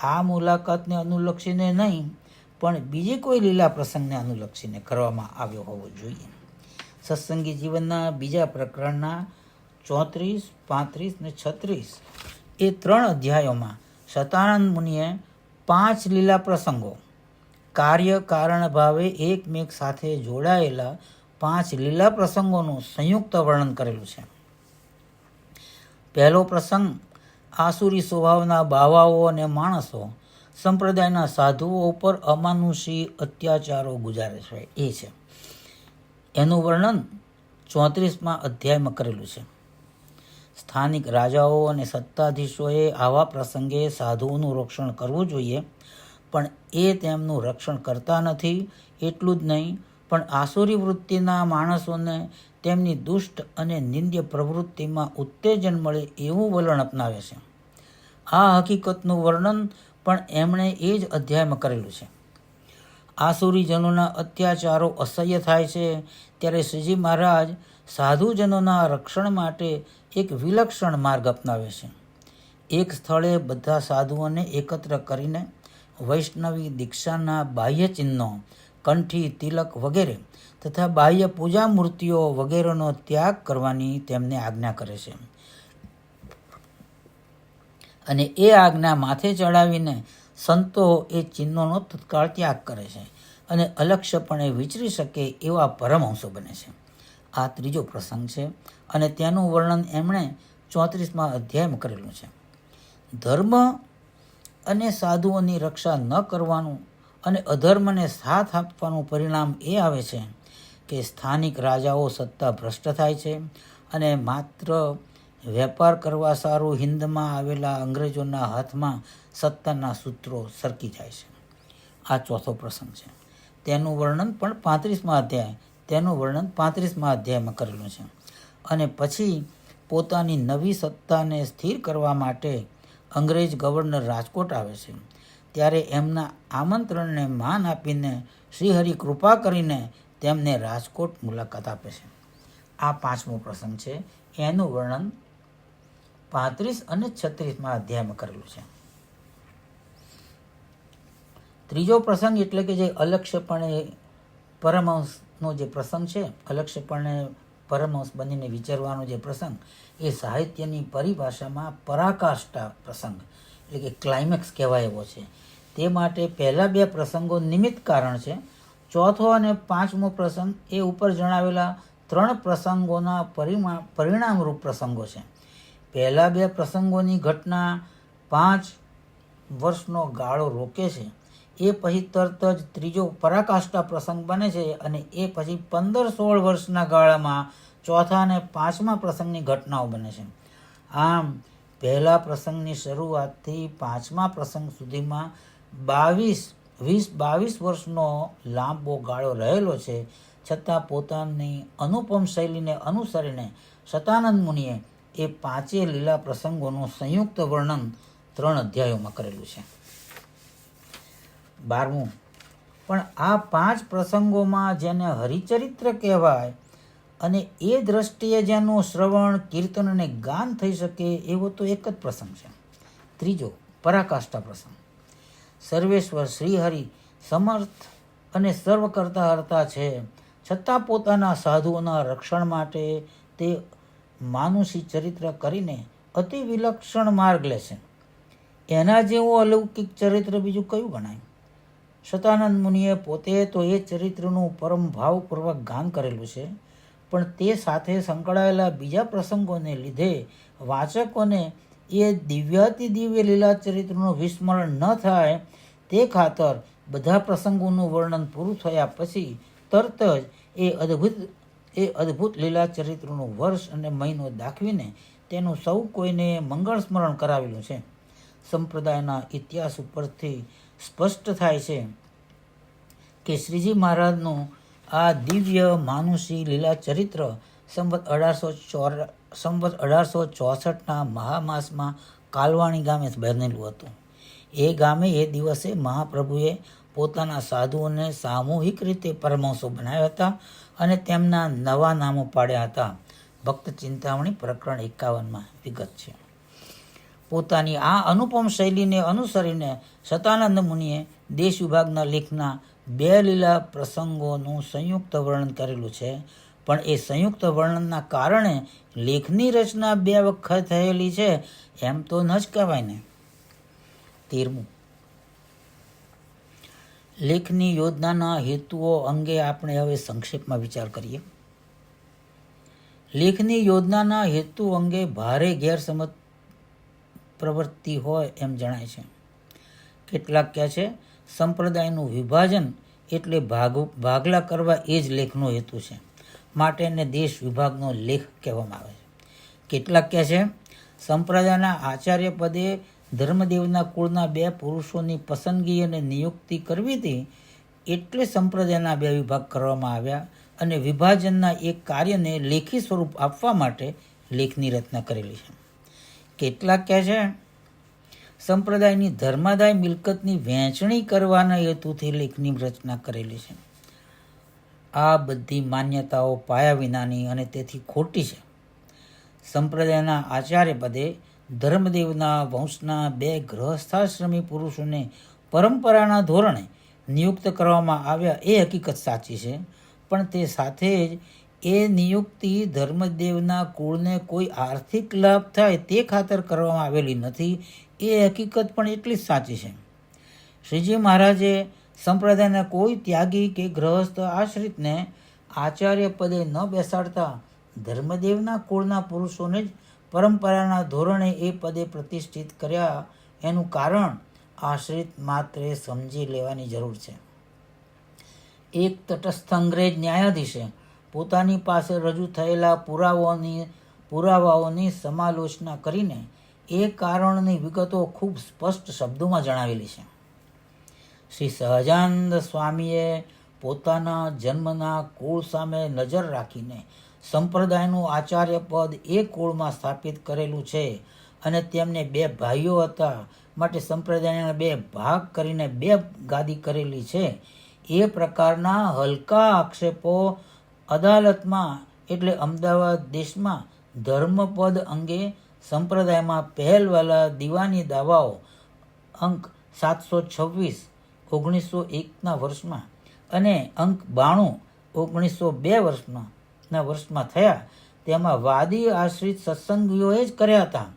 આ મુલાકાતને અનુલક્ષીને નહીં પણ બીજી કોઈ લીલા પ્રસંગને અનુલક્ષીને કરવામાં આવ્યો હોવો જોઈએ. સત્સંગી જીવનના બીજા પ્રકરણના 34, 35 ને 36 એ 3 અધ્યાયોમાં સતાનંદ મુનિએ 5 લીલા પ્રસંગો કાર્ય કારણ ભાવે એકમેક સાથે જોડાયેલા 5 લીલા પ્રસંગોનું સંયુક્ત વર્ણન કરેલું છે. પહેલો પ્રસંગ આસુરી સ્વભાવના બાવાઓ અને માણસો સંપ્રદાયના સાધુઓ ઉપર અમાનુષી અત્યાચારો ગુજારે છે એ છે. એનું વર્ણન 34મા અધ્યાયમાં કરેલું છે. સ્થાનિક રાજાઓ અને સત્તાધીશોએ આવા પ્રસંગે સાધુઓનું રક્ષણ કરવું જોઈએ પણ એ તેમનું રક્ષણ કરતા નથી. એટલું જ નહીં પણ આસુરી વૃત્તિના માણસોને તેમની દુષ્ટ અને નિંદ્ય પ્રવૃત્તિમાં ઉત્તેજન મળે એવું વલણ અપનાવે છે. આ હકીકતનું વર્ણન પણ એમણે એ જ અધ્યાયમાં કરેલું છે. આસુરીજનોના અત્યાચારો અસહ્ય થાય છે ત્યારે શ્રીજી મહારાજ સાધુજનોના રક્ષણ માટે એક વિલક્ષણ માર્ગ અપનાવે છે. એક સ્થળે બધા સાધુઓને એકત્ર કરીને વૈષ્ણવી દીક્ષાના બાહ્ય ચિહ્નો, કંઠી, તિલક વગેરે તથા બાહ્ય પૂજા મૂર્તિઓ વગેરેનો ત્યાગ કરવાની તેમને આજ્ઞા કરે છે અને એ આજ્ઞા માથે ચડાવીને સંતો એ ચિહ્નોનો તત્કાળ ત્યાગ કરે છે અને અલક્ષ્યપણે વિચરી શકે એવા પરમહંસો બને છે. આ ત્રીજો પ્રસંગ છે અને તેનું વર્ણન એમણે 34મા અધ્યાયમાં કરેલું છે. ધર્મ અને સાધુઓની રક્ષા ન કરવાનું અને અધર્મને સાથ આપવાનું પરિણામ એ આવે છે કે સ્થાનિક રાજાઓ સત્તા ભ્રષ્ટ થાય છે અને માત્ર વેપાર કરવા સારું હિંદમાં આવેલા અંગ્રેજોના હાથમાં સત્તાના સૂત્રો સરકી જાય છે. આ ચોથો પ્રસંગ છે. તેનું વર્ણન પણ 35મા અધ્યાયમાં કરેલું છે. અને પછી પોતાની નવી સત્તાને સ્થિર કરવા માટે અંગ્રેજ ગવર્નર રાજકોટ આવે છે. ત્યારે એમના આમંત્રણને માન આપીને શ્રીહરિ કૃપા કરીને તેમને રાજકોટ મુલાકાત આપે છે. આ પાંચમો પ્રસંગ છે. એનું વર્ણન 35 અને 36મા અધ્યાયમાં કરેલું છે. ત્રીજો પ્રસંગ એટલે કે જે અલક્ષ્યપણે પરમહંસનો જે પ્રસંગ છે, અલક્ષ્યપણે પરમહંસ બનીને વિચારવાનો જે પ્રસંગ, એ સાહિત્યની પરિભાષામાં પરાકાષ્ઠા પ્રસંગ એટલે કે ક્લાઇમેક્સ કહેવાય એવો છે. તે માટે પહેલા બે પ્રસંગો નિમિત્ત કારણ છે. ચોથો અને પાંચમો પ્રસંગ એ ઉપર જણાવેલા 3 પ્રસંગોના પરિણામરૂપ પ્રસંગો છે. પહેલા બે પ્રસંગોની ઘટના 5 વર્ષનો ગાળો રોકે છે. એ પછી તરત જ ત્રીજો પરાકાષ્ઠા પ્રસંગ બને છે અને એ પછી 15-16 વર્ષના ગાળામાં ચોથા અને પાંચમા પ્રસંગની ઘટનાઓ બને છે. આમ પહેલા પ્રસંગની શરૂઆતથી પાંચમા પ્રસંગ સુધીમાં 22 વર્ષનો લાંબો ગાળો રહેલો છે. છતાં પોતાની અનુપમ શૈલીને અનુસરીને શતાનંદ મુનિએ એ 5 લીલા પ્રસંગોનું સંયુક્ત વર્ણન 3 અધ્યાયોમાં કરેલું છે. 12મું, પણ આ 5 પ્રસંગોમાં જેને હરિચરિત્ર કહેવાય અને એ દ્રષ્ટિએ જેનું શ્રવણ, કીર્તન અને ગાન થઈ શકે એવો તો એક જ પ્રસંગ છે. ત્રીજો પરાકાષ્ઠા પ્રસંગ. સર્વેશ્વર શ્રીહરિ સમર્થ અને સર્વ કરતા હર્તા છે, છતાં પોતાના સાધુઓના રક્ષણ માટે તે માનુષી ચરિત્ર કરીને અતિ વિલક્ષણ માર્ગ લે છે. એના જેવું અલૌકિક ચરિત્ર બીજું કયું ગણાય? શતાનંદ મુનિએ પોતે તો એ ચરિત્રનું પરમ ભાવપૂર્વક ગાન કરેલું છે, પણ તે સાથે સંકળાયેલા બીજા પ્રસંગોને લીધે વાચકોને એ દિવ્યાતિદિવ્ય લીલા ચરિત્રનું વિસ્મરણ ન થાય તે ખાતર બધા પ્રસંગોનું વર્ણન પૂરું થયા પછી તરત જ એ અદ્ભુત લીલા ચરિત્રનું વર્ષ અને મહિનો દાખવીને તેનું સૌ કોઈને મંગળ સ્મરણ કરાવેલું છે. સંપ્રદાયના ઇતિહાસ ઉપરથી સ્પષ્ટ થાય છે કે શ્રીજી મહારાજનું આ દિવ્ય માનુષી લીલા ચરિત્ર સંવત 1864ના મહામાસમાં કાલવાણી ગામે બનેલું હતું. એ ગામે એ દિવસે મહાપ્રભુએ પોતાના સાધુઓને સામૂહિક રીતે પરમહંસો બનાવ્યા હતા અને તેમના નવા નામો પાડ્યા હતા. ભક્ત ચિંતામણી પ્રકરણ 51માં વિગત છે. પોતાની આ અનુપમ શૈલીને અનુસરીને શતાનંદ મુનિએ દેશ વિભાગના લેખના 2 લીલા પ્રસંગોનું સંયુક્ત વર્ણન કરેલું છે. પણ એ સંયુક્ત વર્ણનના કારણે લેખની રચના 2 વખત થયેલી છે એમ તો ન જ કહેવાય ને. 13મું, લેખની યોજનાના હેતુઓ અંગે આપણે હવે સંક્ષેપમાં વિચાર કરીએ. લેખની યોજનાના હેતુ અંગે ભારે ગેરસમજ પ્રવૃત્તિ હોય એમ જણાય છે. કેટલાક કહે છે સંપ્રદાયનું વિભાજન એટલે ભાગલા કરવા એ જ લેખનો હેતુ છે, માટે એને દેશ વિભાગનો લેખ કહેવામાં આવે છે. કેટલાક કહે છે સંપ્રદાયના આચાર્ય પદે ધર્મદેવના કુળના 2 પુરુષોની પસંદગી અને નિયુક્તિ કરવી હતી, એટલે સંપ્રદાયના 2 વિભાગ કરવામાં આવ્યા અને વિભાજનના એક કાર્યને લેખી સ્વરૂપ આપવા માટે લેખની રચના કરેલી છે. કેટલાક કહે છે સંપ્રદાયની ધર્માદાય મિલકતની વહેંચણી કરવાના હેતુથી લેખની રચના કરેલી છે. આ બધી માન્યતાઓ પાયા વિનાની અને તેથી ખોટી છે. સંપ્રદાયના આચાર્ય પદે ધર્મદેવના વંશના 2 ગૃહસ્થાશ્રમી પુરુષોને પરંપરાના ધોરણે નિયુક્ત કરવામાં આવ્યા એ હકીકત સાચી છે, પણ તે સાથે જ એ નિયુક્તિ ધર્મદેવના કુળને કોઈ આર્થિક લાભ થાય તે ખાતર કરવામાં આવેલી નથી એ હકીકત પણ એટલી જ સાચી છે. શ્રીજી મહારાજે સંપ્રદાયના કોઈ ત્યાગી કે ગ્રહસ્થ આશ્રિતને આચાર્ય પદે ન બેસાડતા ધર્મદેવના કુળના પુરુષોને જ પરંપરાના ધોરણે એ પદે પ્રતિષ્ઠિત કર્યા. એનું કારણ આશ્રિત માત્રે સમજી લેવાની જરૂર છે. એક તટસ્થ અંગ્રેજ ન્યાયાધીશે પોતાની પાસે રજૂ થયેલા પુરાવાઓની સમાલોચના કરીને એ કારણની વિગતો ખૂબ સ્પષ્ટ શબ્દોમાં જણાવેલી છે. શ્રી સહજાનંદ સ્વામીએ પોતાના જન્મના કુળ સામે નજર રાખીને સંપ્રદાયનું આચાર્ય પદ એ કુળમાં સ્થાપિત કરેલું છે અને તેમને 2 ભાઈઓ હતા માટે સંપ્રદાયના 2 ભાગ કરીને 2 ગાદી કરેલી છે. એ પ્રકારના હલકા આક્ષેપો અદાલતમાં એટલે અમદાવાદ દેશમાં ધર્મપદ અંગે સંપ્રદાયમાં પહેલવાલા દીવાની દાવાઓ અંક 726 1901ના વર્ષમાં અને અંક 92 1902 વર્ષમાં થયા. તેમાં વાદી આશ્રિત સત્સંગીઓએ જ કર્યા હતા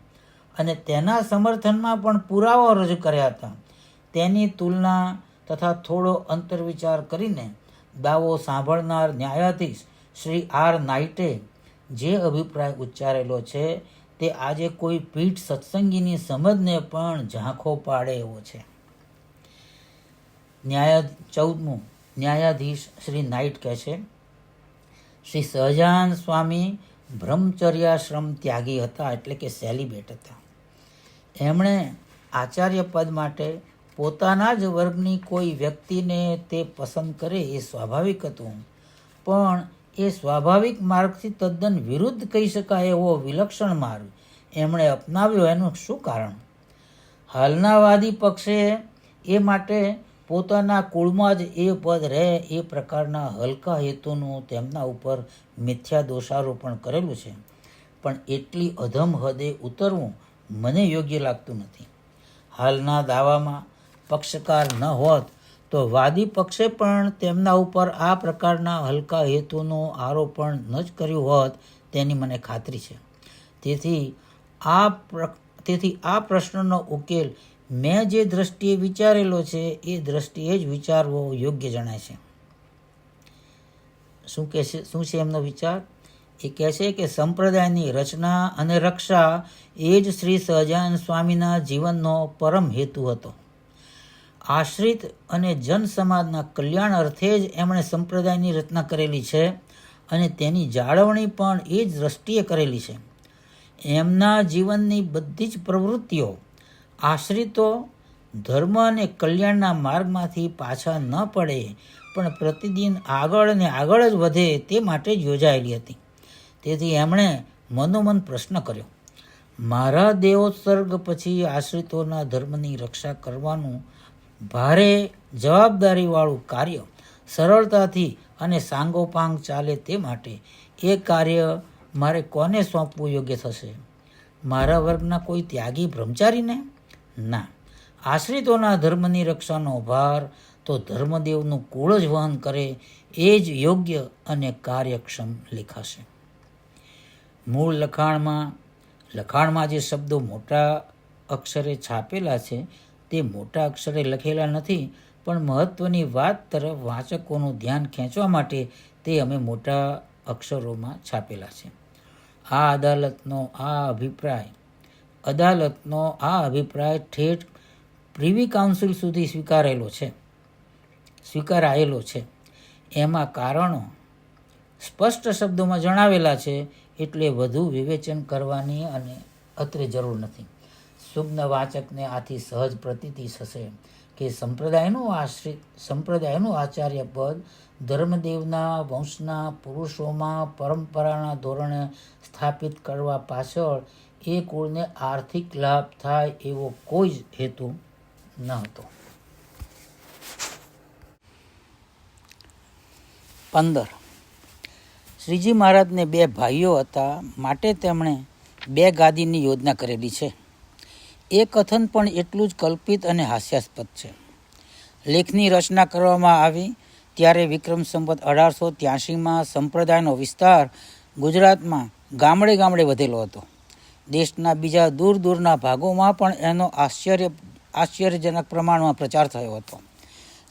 અને તેના સમર્થનમાં પણ પુરાવાઓ રજૂ કર્યા હતા. તેની તુલના તથા થોડો અંતર્વિચાર કરીને દાવો સાંભળનાર ન્યાયાધીશ શ્રી આર નાઇટે જે અભિપ્રાય ઉચ્ચારેલો છે તે આજે કોઈ પીઠ સત્સંગીની સમજને પણ ઝાંખો પાડે એવો છે. 14મું ન્યાયાધીશ શ્રી નાઇટ કહે છે, શ્રી સહજાનંદ સ્વામી બ્રહ્મચર્યાશ્રમ ત્યાગી હતા, એટલે કે સેલિબેટ હતા. એમણે આચાર્ય પદ માટે પોતાના જ વર્ગની કોઈ વ્યક્તિને તે પસંદ કરે એ સ્વાભાવિક હતું, પણ એ સ્વાભાવિક માર્ગથી તદ્દન વિરુદ્ધ કહી શકાય એવો વિલક્ષણ માર્ગ એમણે અપનાવ્યો. એનું શું કારણ? હાલના વાદી પક્ષે એ માટે પોતાના કુળમાં જ એ પદ રહે એ પ્રકારના હલકા હેતુનું તેમના ઉપર મિથ્યા દોષારોપણ કરેલું છે, પણ એટલી અધમ હદે ઉતરવું મને યોગ્ય લાગતું નથી. હાલના દાવામાં પક્ષકાર ન હોત તો વાદી પક્ષે પણ તેમના ઉપર આ પ્રકારના હલકા હેતુનું આરોપણ ન જ કર્યું હોત તેની મને ખાતરી છે. તેથી આ પ્રશ્નનો ઉકેલ મેં જે દ્રષ્ટિએ વિચારેલો છે એ દ્રષ્ટિએ જ વિચારવો યોગ્ય જણાય છે. શું છે એમનો વિચાર? એ કહે છે કે સંપ્રદાયની રચના અને રક્ષા એ જ શ્રી સહજાનંદ સ્વામીના જીવનનો પરમ હેતુ હતો. આશ્રિત અને જન સમાજના કલ્યાણ અર્થે જ એમણે સંપ્રદાયની રચના કરેલી છે અને તેની જાળવણી પણ એ જ દ્રષ્ટિએ કરેલી છે. એમના જીવનની બધી જ પ્રવૃત્તિઓ આશ્રિતો ધર્મ અને કલ્યાણના માર્ગમાંથી પાછા ન પડે પણ પ્રતિદિન આગળ અને આગળ જ વધે તે માટે જ યોજાયેલી હતી. તેથી એમણે મનોમન પ્રશ્ન કર્યો, મારા દેહોત્સર્ગ પછી આશ્રિતોના ધર્મની રક્ષા કરવાનું ભારે જવાબદારીવાળું કાર્ય સરળતાથી અને સાંગોપાંગ ચાલે તે માટે એ કાર્ય મારે કોને સોંપવું યોગ્ય થશે? મારા વર્ગના કોઈ ત્યાગી બ્રહ્મચારીને? ના, આશ્રિતોના ધર્મની રક્ષાનો ભાર તો ધર્મદેવનું કુળ જ વહન કરે એ જ યોગ્ય અને કાર્યક્ષમ લેખાશે. મૂળ લખાણમાં જે શબ્દો મોટા અક્ષરે છાપેલા છે તે મોટા અક્ષરે લખેલા નથી, પણ મહત્વની વાત તરફ વાચકોનું ધ્યાન ખેંચવા માટે તે અમે મોટા અક્ષરોમાં છાપેલા છે. અદાલતનો આ અભિપ્રાય ઠેઠ પ્રિવી કાઉન્સિલ સુધી સ્વીકારાયેલો છે. એમાં કારણો સ્પષ્ટ શબ્દોમાં જણાવેલા છે, એટલે વધુ વિવેચન કરવાની અને અત્રે જરૂર નથી. સુજ્ઞ વાચકને આથી સહજ પ્રતીતિ થશે કે સંપ્રદાયનું આચાર્ય પદ ધર્મદેવના વંશના પુરુષોમાં પરંપરાના ધોરણે સ્થાપિત કરવા પાછળ એ કુળને આર્થિક લાભ થાય એવો કોઈ જ હેતુ ન હતો. 15. શ્રીજી મહારાજને 2 ભાઈઓ હતા માટે તેમણે 2 ગાદીની યોજના કરેલી છે. એ કથન પણ એટલું જ કલ્પિત અને હાસ્યાસ્પદ છે. લેખની રચના કરવામાં આવી ત્યારે વિક્રમ સંવત 1883માં સંપ્રદાયનો વિસ્તાર ગુજરાતમાં ગામડે ગામડે વધેલો હતો. દેશના બીજા દૂરના ભાગોમાં પણ એનો આશ્ચર્યજનક પ્રમાણમાં પ્રચાર થયો હતો.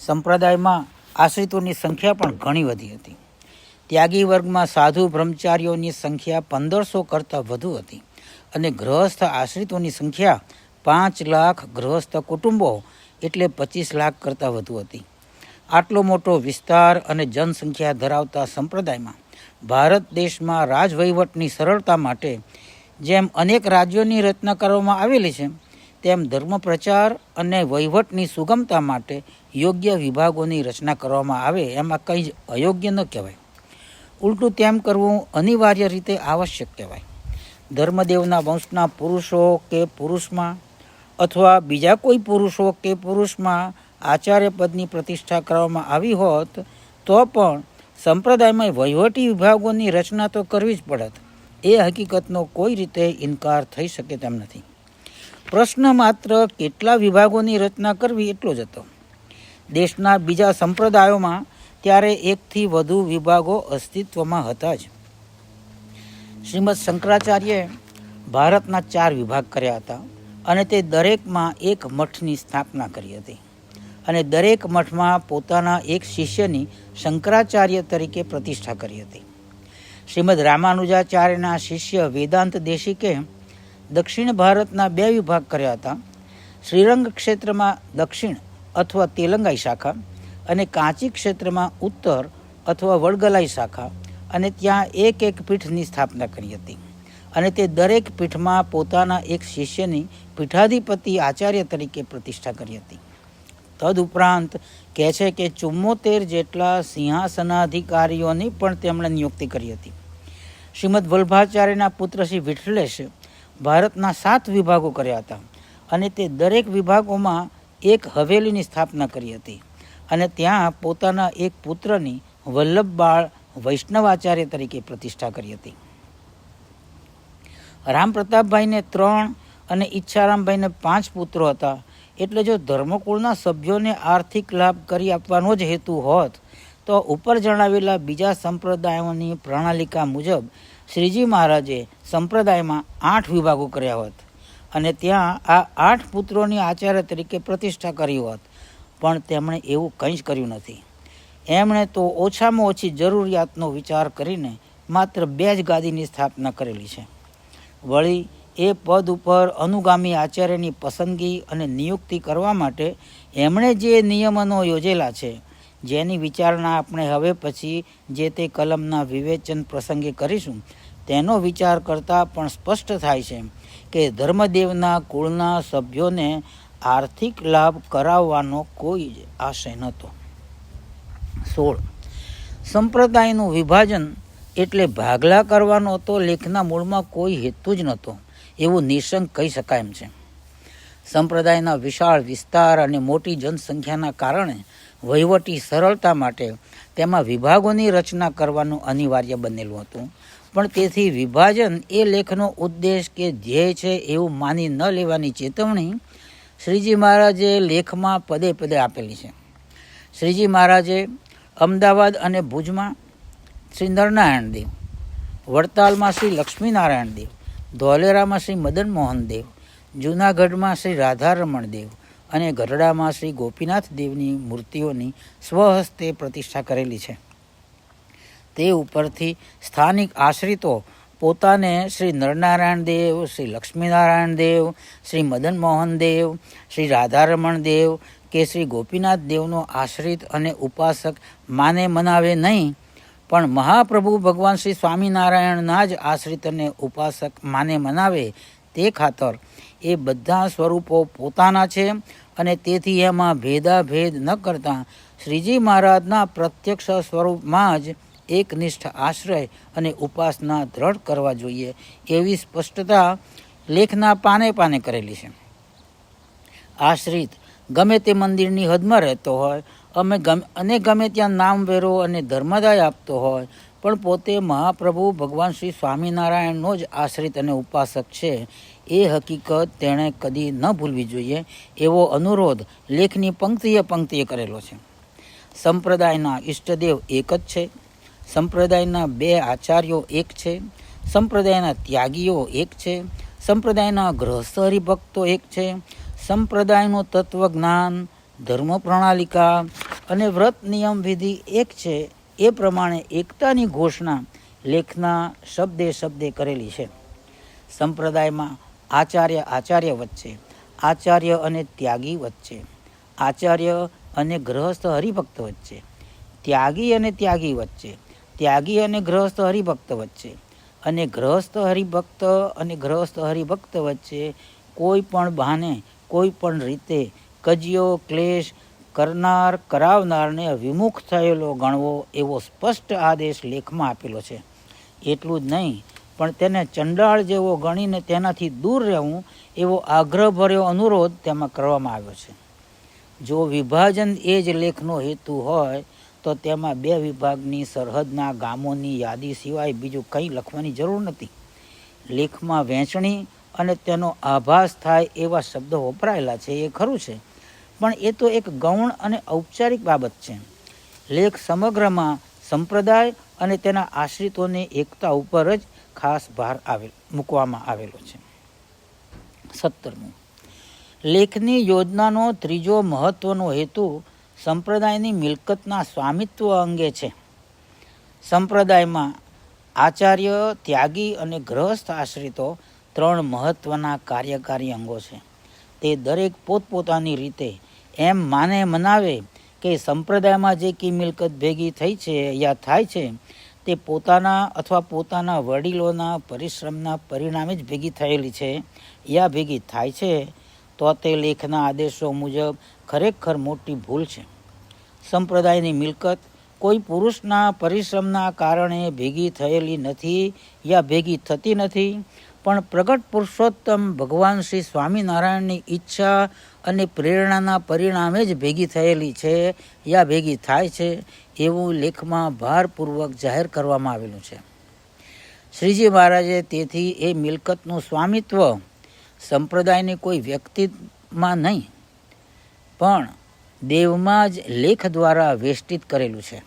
સંપ્રદાયમાં આશ્રિતોની સંખ્યા પણ ઘણી વધી હતી. ત્યાગી વર્ગમાં સાધુ બ્રહ્મચારીઓની સંખ્યા 1500 કરતાં વધુ હતી અને ગૃહસ્થ આશ્રિતોની સંખ્યા 5 લાખ, ગૃહસ્થ કુટુંબો એટલે 25 લાખ કરતાં વધુ હતી. આટલો મોટો વિસ્તાર અને જનસંખ્યા ધરાવતા સંપ્રદાયમાં ભારત દેશમાં રાજવહીવટની સરળતા માટે જેમ અનેક રાજ્યોની રચના કરવામાં આવેલી છે, તેમ ધર્મ પ્રચાર અને વહીવટની સુગમતા માટે યોગ્ય વિભાગોની રચના કરવામાં આવે એમાં કંઈ જ અયોગ્ય ન કહેવાય. ઉલટું તેમ કરવું અનિવાર્ય રીતે આવશ્યક કહેવાય. ધર્મદેવના વંશના પુરુષો કે પુરુષમાં અથવા બીજા કોઈ પુરુષો કે પુરુષમાં આચાર્ય પદની પ્રતિષ્ઠા કરવામાં આવી હોત તો પણ સંપ્રદાયમાં વહીવટી વિભાગોની રચના તો કરવી જ પડત. એ હકીકતનો કોઈ રીતે ઇનકાર થઈ શકે તેમ નથી. પ્રશ્ન માત્ર કેટલા વિભાગોની રચના કરવી એટલો જ હતો. દેશના બીજા સંપ્રદાયોમાં ત્યારે એકથી વધુ વિભાગો અસ્તિત્વમાં હતા જ. શ્રીમદ શંકરાચાર્યએ ભારતના 4 વિભાગ કર્યા હતા અને તે દરેકમાં એક મઠની સ્થાપના કરી હતી અને દરેક મઠમાં પોતાના એક શિષ્યની શંકરાચાર્ય તરીકે પ્રતિષ્ઠા કરી હતી. શ્રીમદ રામાનુજાચાર્યના શિષ્ય વેદાંત દેશિકે દક્ષિણ ભારતના 2 વિભાગ કર્યા હતા. શ્રીરંગ ક્ષેત્રમાં દક્ષિણ અથવા તેલંગાઈ શાખા અને કાંચી ક્ષેત્રમાં ઉત્તર અથવા વડગલાઈ શાખા, અને ત્યાં એક પીઠની સ્થાપના કરી હતી અને તે દરેક પીઠમાં પોતાના એક શિષ્યની પીઠાધિપતિ આચાર્ય તરીકે પ્રતિષ્ઠા કરી હતી. તદુપરાંત કહે છે કે 74 જેટલા સિંહાસનાધિકારીઓની પણ તેમણે નિયુક્તિ કરી હતી. શ્રીમદ વલ્ભાચાર્યના પુત્ર શ્રી વિઠ્ઠલેશે ભારતના 7 વિભાગો કર્યા હતા અને તે દરેક વિભાગોમાં એક હવેલીની સ્થાપના કરી હતી અને ત્યાં પોતાના એક પુત્રની વલ્લભબાળ વૈષ્ણવાચાર્ય તરીકે પ્રતિષ્ઠા કરી હતી. રામપ્રતાપભાઈને 3 અને ઈચ્છારામભાઈને 5 પુત્રો હતા. એટલે જો ધર્મકુળના સભ્યોને આર્થિક લાભ કરી આપવાનો જ હેતુ હોત તો ઉપર જણાવેલા બીજા સંપ્રદાયોની પ્રણાલિકા મુજબ શ્રીજી મહારાજે સંપ્રદાયમાં 8 વિભાગો કર્યા હોત અને ત્યાં આ 8 પુત્રોની આચાર્ય તરીકે પ્રતિષ્ઠા કરી હોત, પણ તેમણે એવું કંઈ જ કર્યું નથી. એમણે તો ઓછામાં ઓછી જરૂરિયાતનો વિચાર કરીને માત્ર 2 જ ગાદીની સ્થાપના કરેલી છે. વળી એ પદ ઉપર અનુગામી આચાર્યની પસંદગી અને નિયુક્તિ કરવા માટે એમણે જે નિયમનો યોજેલા છે, જેની વિચારણા આપણે હવે પછી જે તે કલમના વિવેચન પ્રસંગે કરીશું, તેનો વિચાર કરતાં પણ સ્પષ્ટ થાય છે કે ધર્મદેવના કુળના સભ્યોને આર્થિક લાભ કરાવવાનો કોઈ જ આશય નહોતો. 16. સંપ્રદાયનું વિભાજન એટલે ભાગલા કરવાનો તો લેખના મૂળમાં કોઈ હેતુ જ નહોતો એવું નિઃશંક કહી શકાય એમ છે. સંપ્રદાયના વિશાળ વિસ્તાર અને મોટી જનસંખ્યાના કારણે વહીવટી સરળતા માટે તેમાં વિભાગોની રચના કરવાનું અનિવાર્ય બનેલું હતું. પણ તેથી વિભાજન એ લેખનો ઉદ્દેશ કે ધ્યેય છે એવું માની ન લેવાની ચેતવણી શ્રીજી મહારાજે લેખમાં પદે પદે આપેલી છે. શ્રીજી મહારાજે અમદાવાદ અને ભુજમાં શ્રી નરનારાયણ દેવ, વડતાલમાં શ્રી લક્ષ્મીનારાયણ દેવ, ધોલેરામાં શ્રી મદન મોહન દેવ, જૂનાગઢમાં શ્રી રાધારમણ દેવ અને ગઢડામાં શ્રી ગોપીનાથ દેવની મૂર્તિઓની સ્વહસ્તે પ્રતિષ્ઠા કરેલી છે. તે ઉપરથી સ્થાનિક આશ્રિતો પોતાને શ્રી નરનારાયણ દેવ, શ્રી લક્ષ્મીનારાયણ દેવ, શ્રી મદન મોહન દેવ, શ્રી રાધારમણ દેવ કે શ્રી ગોપીનાથ દેવનો આશ્રિત અને ઉપાસક માને મનાવે નહીં, પણ મહાપ્રભુ ભગવાન શ્રી સ્વામિનારાયણના જ આશ્રિત અને ઉપાસક માને મનાવે તે ખાતર એ બધા સ્વરૂપો પોતાના છે અને તેથી એમાં ભેદાભેદ ન કરતા શ્રીજી મહારાજના પ્રત્યક્ષ સ્વરૂપમાં જ એકનિષ્ઠ આશ્રય અને ઉપાસના દ્રઢ કરવા જોઈએ એવી સ્પષ્ટતા લેખના પાને પાને કરેલી છે. આશ્રિત ગમે તે મંદિરની હદમાં રહેતો હોય અને ગમે ત્યાં નામવેરો અને ધર્મદાય આપતો હોય, પણ પોતે મહાપ્રભુ ભગવાન શ્રી સ્વામિનારાયણનો જ આશ્રિત અને ઉપાસક છે એ હકીકત તેણે કદી ન ભૂલવી જોઈએ એવો અનુરોધ લેખની પંક્તિએ કરેલો છે. સંપ્રદાયના ઈષ્ટદેવ એક જ છે, સંપ્રદાયના 2 આચાર્યો એક છે, સંપ્રદાયના ત્યાગીઓ એક છે, સંપ્રદાયના ગૃહસ્થ હરિભક્તો એક છે, સંપ્રદાયનું તત્વજ્ઞાન, ધર્મ પ્રણાલિકા અને વ્રત નિયમ વિધિ એક છે એ પ્રમાણે એકતાની ઘોષણા લેખના શબ્દે શબ્દે કરેલી છે. સંપ્રદાયમાં આચાર્ય વચ્ચે, આચાર્ય અને ત્યાગી વચ્ચે, આચાર્ય અને ગ્રહસ્થ હરિભક્ત વચ્ચે, ત્યાગી અને ત્યાગી વચ્ચે, ત્યાગી અને ગ્રહસ્થ હરિભક્ત વચ્ચે, અને ગ્રહસ્થ હરિભક્ત વચ્ચે કોઈ પણ બહાને, કોઈ પણ રીતે કજિયો ક્લેશ કરાવનારને વિમુખ થયેલો ગણવો એવો સ્પષ્ટ આદેશ લેખમાં આપેલો છે. એટલું જ નહીં, પણ તેને ચંડાળ જેવો ગણીને તેનાથી દૂર રહેવું એવો આગ્રહભર્યો અનુરોધ તેમાં કરવામાં આવ્યો છે. જો વિભાજન એ જ લેખનો હેતુ હોય તો તેમાં 2 વિભાગની સરહદના ગામોની યાદી સિવાય બીજું કંઈ લખવાની જરૂર નથી. લેખમાં વહેંચણી અને તેનો આભાસ થાય એવા શબ્દો વપરાયેલા છે એ ખરું છે, પણ એ તો એક ગૌણ અને ઔપચારિક બાબત છે. લેખ સમગ્રમાં સંપ્રદાય અને તેના આશ્રિતોની એકતા ઉપર જ ખાસ ભાર મૂકવામાં આવેલો છે. 17. લેખની યોજનાનો ત્રીજો મહત્વનો હેતુ સંપ્રદાયની મિલકતના સ્વામિત્વ અંગે છે. સંપ્રદાયમાં આચાર્ય, ત્યાગી અને ગ્રહસ્થ આશ્રિતો 3 મહત્વના કાર્યકારી અંગો છે. તે દરેક પોતપોતાની રીતે એમ મનાવે કે સંપ્રદાયમાં જે કી મિલકત ભેગી થઈ છે યા થાય છે તે પોતાના અથવા પોતાના વડીલોના પરિશ્રમના પરિણામે જ ભેગી થયેલી છે યા ભેગી થાય છે, તો તે લેખના આદેશો મુજબ ખરેખર મોટી ભૂલ છે. સંપ્રદાયની મિલકત કોઈ પુરુષના પરિશ્રમના કારણે ભેગી થયેલી નથી યા ભેગી થતી નથી, પણ પ્રગટ પુરુષોત્તમ ભગવાન શ્રી સ્વામિનારાયણની ઈચ્છા અને પ્રેરણાના પરિણામે જ ભેગી થયેલી છે યા ભેગી થાય છે એવું લેખમાં ભારપૂર્વક જાહેર કરવામાં આવેલું છે. શ્રીજી મહારાજે તેથી એ મિલકતનું સ્વામિત્વ સંપ્રદાયની કોઈ વ્યક્તિમાં નહીં પણ દેવમાં જ લેખ દ્વારા વેષ્ટિત કરેલું છે.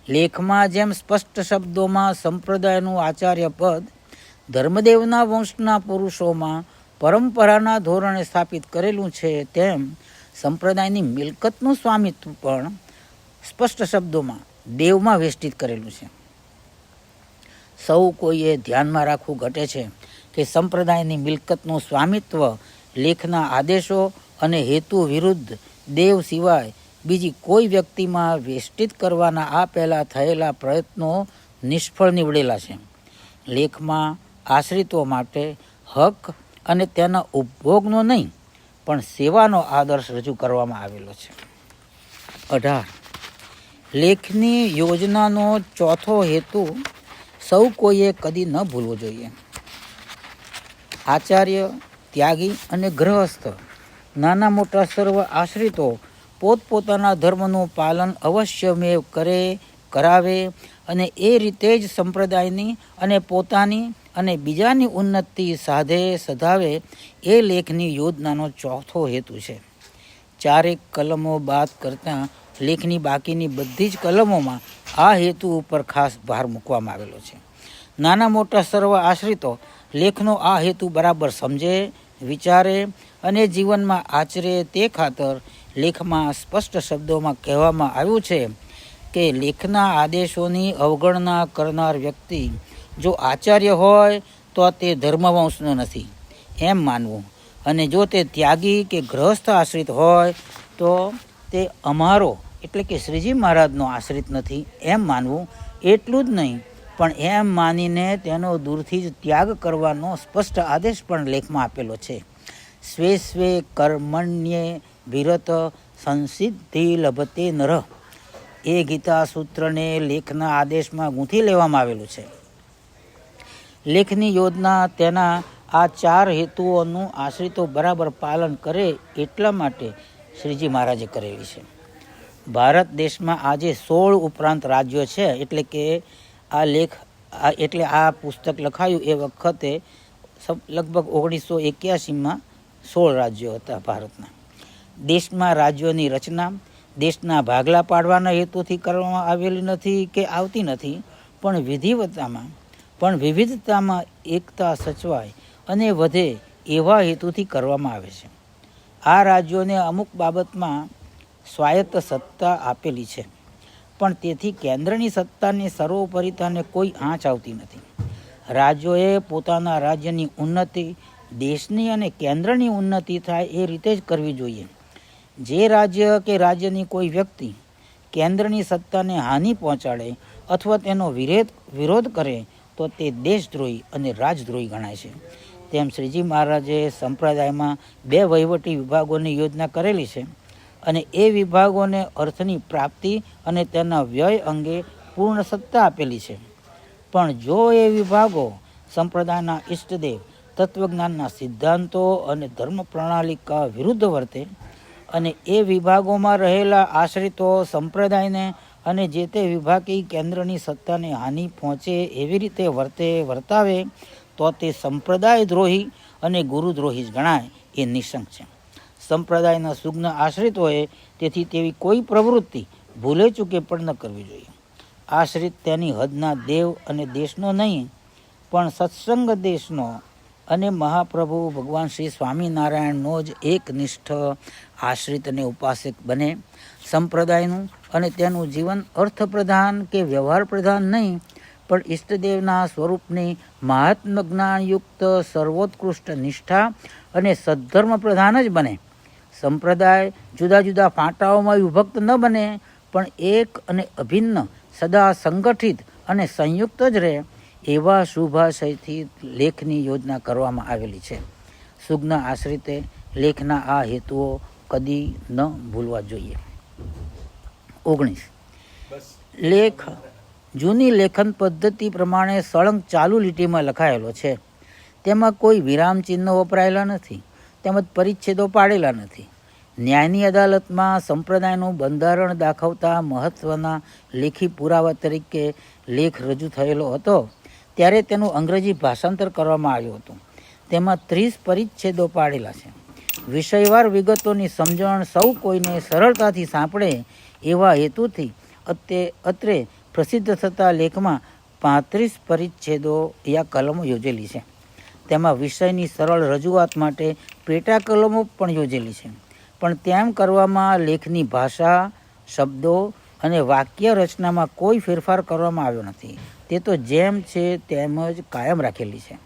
લેખમાં જેમ સ્પષ્ટ શબ્દોમાં સંપ્રદાયનું આચાર્ય પદ ધર્મદેવના વંશના પુરુષોમાં પરંપરાના ધોરણે સ્થાપિત કરેલું છે, તેમ સંપ્રદાયની મિલકતનું સ્વામિત્વ પણ સ્પષ્ટ શબ્દોમાં દેવમાં વેષ્ટિત કરેલું છે. સૌ કોઈએ ધ્યાનમાં રાખવું ઘટે છે કે સંપ્રદાયની મિલકતનું સ્વામિત્વ લેખના આદેશો અને હેતુ વિરુદ્ધ દેવ સિવાય બીજી કોઈ વ્યક્તિમાં વેષ્ટિત કરવાના આ પહેલાં થયેલા પ્રયત્નો નિષ્ફળ નીવડેલા છે. લેખમાં આશ્રિતો માટે હક અને તેના ઉપભોગનો નહીં પણ સેવાનો આદર્શ રજૂ કરવામાં આવેલો છે. 18. લેખની યોજનાનો ચોથો હેતુ સૌ કોઈએ કદી ન ભૂલવો જોઈએ. આચાર્ય, ત્યાગી અને ગ્રહસ્થ નાના મોટા સર્વ આશ્રિતો પોતપોતાના ધર્મનું પાલન અવશ્યમેવ કરાવે અને એ રીતે જ સંપ્રદાયની અને પોતાની અને બીજાની ઉન્નતિ સધાવે એ લેખની યોજનાનો ચોથો હેતુ છે. 4 કલમો બાદ કરતાં લેખની બાકીની બધી જ કલમોમાં આ હેતુ ઉપર ખાસ ભાર મૂકવામાં આવેલો છે. નાના મોટા સર્વ આશ્રિતો લેખનો આ હેતુ બરાબર સમજે, વિચારે અને જીવનમાં આચરે તે ખાતર લેખમાં સ્પષ્ટ શબ્દોમાં કહેવામાં આવ્યું છે કે લેખના આદેશોની અવગણના કરનાર વ્યક્તિ જો આચાર્ય હોય તો તે ધર્મવંશનો નથી એમ માનવું, અને જો તે ત્યાગી કે ગ્રહસ્થ આશ્રિત હોય તો તે અમારો એટલે કે શ્રીજી મહારાજનો આશ્રિત નથી એમ માનવું. એટલું જ નહીં પણ એમ માનીને તેનો દૂરથી જ ત્યાગ કરવાનો સ્પષ્ટ આદેશ પણ લેખમાં આપેલો છે. સ્વે સ્વે કર્મણ્યે વિરત સંસિદ્ધિ લભતે નર એ ગીતા સૂત્રને લેખના આદેશમાં ગૂંથી લેવામાં આવેલું છે. લેખની યોજના તેના આ 4 હેતુઓનું આશ્રિતો બરાબર પાલન કરે એટલા માટે શ્રીજી મહારાજે કરેલી છે. ભારત દેશમાં આજે 16 ઉપરાંત રાજ્યો છે, એટલે કે આ પુસ્તક લખાયું એ વખતે લગભગ 1981માં 16 રાજ્યો હતા ભારતના. દેશમાં રાજ્યોની રચના દેશના ભાગલા પાડવાના હેતુથી કરવામાં આવેલી નથી કે આવતી નથી, પણ વિવિધતામાં એકતા સચવાય અને વધે એવા હેતુથી કરવામાં આવે છે. આ રાજ્યોને અમુક બાબતમાં સ્વાયત્ત સત્તા આપેલી છે, પણ તેથી કેન્દ્રની સત્તાની સર્વોપરિતાને કોઈ આંચ આવતી નથી. રાજ્યોએ પોતાના રાજ્યની ઉન્નતિ દેશની અને કેન્દ્રની ઉન્નતિ થાય એ રીતે જ કરવી જોઈએ. જે રાજ્ય કે રાજ્યની કોઈ વ્યક્તિ કેન્દ્રની સત્તાને હાનિ પહોંચાડે અથવા તેનો વિરોધ કરે તો તે દેશદ્રોહી અને રાજદ્રોહી ગણાય છે. તેમ શ્રીજી મહારાજે સંપ્રદાયમાં 2 વહીવટી વિભાગોની યોજના કરેલી છે અને એ વિભાગોને અર્થની પ્રાપ્તિ અને તેના વ્યય અંગે પૂર્ણ સત્તા આપેલી છે. પણ જો એ વિભાગો સંપ્રદાયના ઈષ્ટદેવ તત્વજ્ઞાનના સિદ્ધાંતો અને ધર્મ પ્રણાલિકા વિરુદ્ધ વર્તે અને એ વિભાગોમાં રહેલા આશ્રિતો સંપ્રદાયને અને જે તે વિભાગી કેન્દ્રની સત્તાને હાનિ પહોંચે એવી રીતે વર્તાવે તો તે સંપ્રદાય દ્રોહી અને ગુરુદ્રોહી જ ગણાય એ નિશંક છે. સંપ્રદાયના સુજ્ઞ આશ્રિતોએ તેથી તેવી કોઈ પ્રવૃત્તિ ભૂલે ચૂકે પણ ન કરવી જોઈએ. આશ્રિત તેની હદના દેવ અને દેશનો નહીં પણ સત્સંગ દેશનો અને મહાપ્રભુ ભગવાન શ્રી સ્વામિનારાયણનો જ એકનિષ્ઠ આશ્રિત અને ઉપાસક બને. સંપ્રદાયનું અને તેનું જીવન અર્થપ્રધાન કે વ્યવહાર પ્રધાન નહીં પણ ઈષ્ટદેવના સ્વરૂપની મહાત્મ જ્ઞાનયુક્ત સર્વોત્કૃષ્ટ નિષ્ઠા અને સદ્ધર્મ પ્રધાન જ બને. સંપ્રદાય જુદા જુદા ફાંટાઓમાં વિભક્ત ન બને પણ એક અને અભિન્ન સદા સંગઠિત અને સંયુક્ત જ રહે એવા શુભાશયથી લેખની યોજના કરવામાં આવેલી છે. સુજ્ઞ આશ્રિતે લેખના આ હેતુઓ કદી ન ભૂલવા જોઈએ. 19 લેખ જૂની લેખન પદ્ધતિ પ્રમાણે સળંગ ચાલુ લીટીમાં લખાયેલો છે. તેમાં કોઈ વિરામ ચિહ્નો વપરાયેલા નથી તેમજ પરિચ્છેદો પાડેલા નથી. ન્યાયની અદાલતમાં સંપ્રદાયનું બંધારણ દાખવતા મહત્વના લેખી પુરાવા તરીકે લેખ રજૂ થયેલો હતો ત્યારે તેનું અંગ્રેજી ભાષાંતર કરવામાં આવ્યું હતું. તેમાં 30 પરિચ્છેદો પાડેલા છે. વિષયવાર વિગતોની સમજણ સૌ કોઈને સરળતાથી સાંપડે એવા હેતુથી અત્રે પ્રસિદ્ધ થતા લેખમાં 35 પરિચ્છેદો યા કલમો યોજેલી છે. તેમાં વિષયની સરળ રજૂઆત માટે પેટા કલમો પણ યોજેલી છે. પણ તેમ કરવામાં લેખની ભાષા, શબ્દો અને વાક્ય રચનામાં કોઈ ફેરફાર કરવામાં આવ્યો નથી. તે તો જેમ છે તેમ જ કાયમ રાખેલી છે.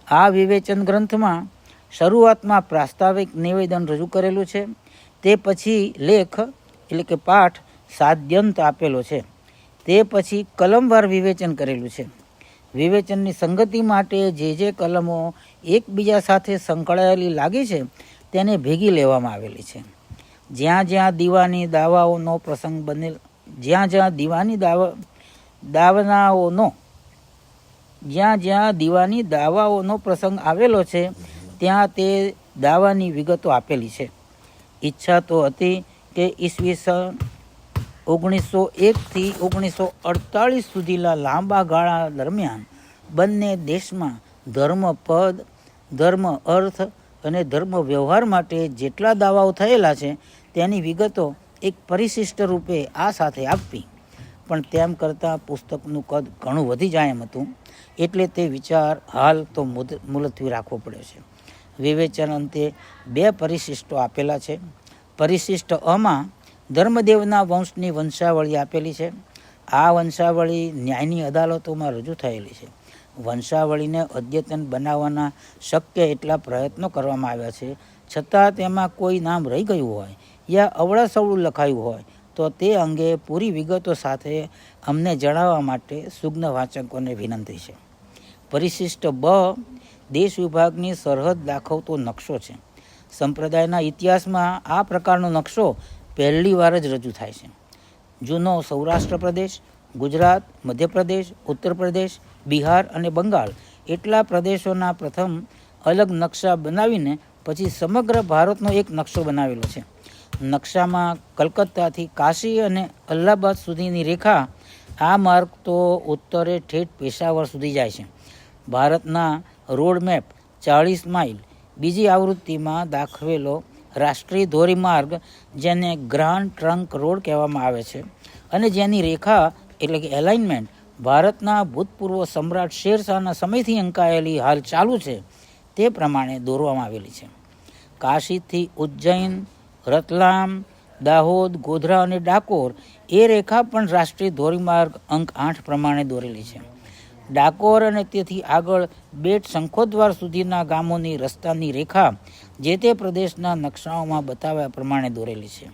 આ વિવેચન ગ્રંથમાં શરૂઆતમાં પ્રાસ્તાવિક નિવેદન રજૂ કરેલું છે. તે પછી લેખ એટલે કે પાઠ સાદ્યંત આપેલો છે. તે પછી કલમવાર વિવેચન કરેલું છે. વિવેચનની સંગતિ માટે જે કલમો એકબીજા સાથે સંકળાયેલી લાગી છે તેને ભેગી લેવામાં આવેલી છે. જ્યાં જ્યાં દીવાની દાવાઓનો પ્રસંગ બનેલ જ્યાં જ્યાં દીવાની દાવાઓનો પ્રસંગ આવેલો છે ત્યાં તે દાવાની વિગતો આપેલી છે. ઈચ્છા તો હતી કે ઈસવીસન 1901થી 1948 સુધીના લાંબા ગાળા દરમિયાન બંને દેશમાં ધર્મપદ, ધર્મ અર્થ અને ધર્મ વ્યવહાર માટે જેટલા દાવાઓ થયેલા છે તેની વિગતો એક પરિશિષ્ટ રૂપે આ સાથે આપવી. પણ તેમ કરતાં પુસ્તકનું કદ ઘણું વધી જાય એમ હતું એટલે તે વિચાર હાલ તો મુલતવી રાખવો પડ્યો છે. વિવેચન અંતે 2 પરિશિષ્ટો આપેલા છે. પરિશિષ્ટ અમાં ધર્મદેવના વંશની વંશાવળી આપેલી છે. આ વંશાવળી ન્યાયની અદાલતોમાં રજૂ થયેલી છે. વંશાવળીને અદ્યતન બનાવવાના શક્ય એટલા પ્રયત્નો કરવામાં આવ્યા છે. છતાં તેમાં કોઈ નામ રહી ગયું હોય યા અવળાસવળું લખાયું હોય તો તે અંગે પૂરી વિગતો સાથે અમને જણાવવા માટે સુજ્ઞ વાચકોને વિનંતી છે. પરિશિષ્ટ બ દેશ વિભાગની સરહદ દાખવતો નકશો છે. સંપ્રદાયના ઇતિહાસમાં આ પ્રકારનો નકશો પહેલી વાર જ રજૂ થાય છે. જૂનો સૌરાષ્ટ્ર પ્રદેશ, ગુજરાત, મધ્યપ્રદેશ, ઉત્તર પ્રદેશ, બિહાર અને બંગાળ એટલા પ્રદેશોના પ્રથમ અલગ નકશા બનાવીને પછી સમગ્ર ભારતનો એક નકશો બનાવેલો છે. નકશામાં કલકત્તાથી કાશી અને અલ્હાબાદ સુધીની રેખા આ માર્ગ તો ઉત્તરે ઠેઠ પેશાવર સુધી જાય છે. ભારતના રોડ મેપ 40 માઇલ બીજી આવૃત્તિમાં દાખવેલો રાષ્ટ્રીય ધોરીમાર્ગ જેને ગ્રાન્ડ ટ્રંક રોડ કહેવામાં આવે છે અને જેની રેખા એટલે કે એલાઇનમેન્ટ ભારતના ભૂતપૂર્વ સમ્રાટ શેરશાહના સમયથી અંકાયેલી હાલ ચાલુ છે તે પ્રમાણે દોરવામાં આવેલી છે. કાશીથી ઉજ્જૈન, રતલામ, દાહોદ, ગોધરા અને ડાકોર એ રેખા પણ રાષ્ટ્રીય ધોરીમાર્ગ અંક 8 પ્રમાણે દોરેલી છે. ડાકોર અને તેથી આગળ બેટ શંખોદ્વાર સુધીના ગામોની રસ્તાની રેખા જે તે પ્રદેશના નકશાઓમાં બતાવ્યા પ્રમાણે દોરેલી છે.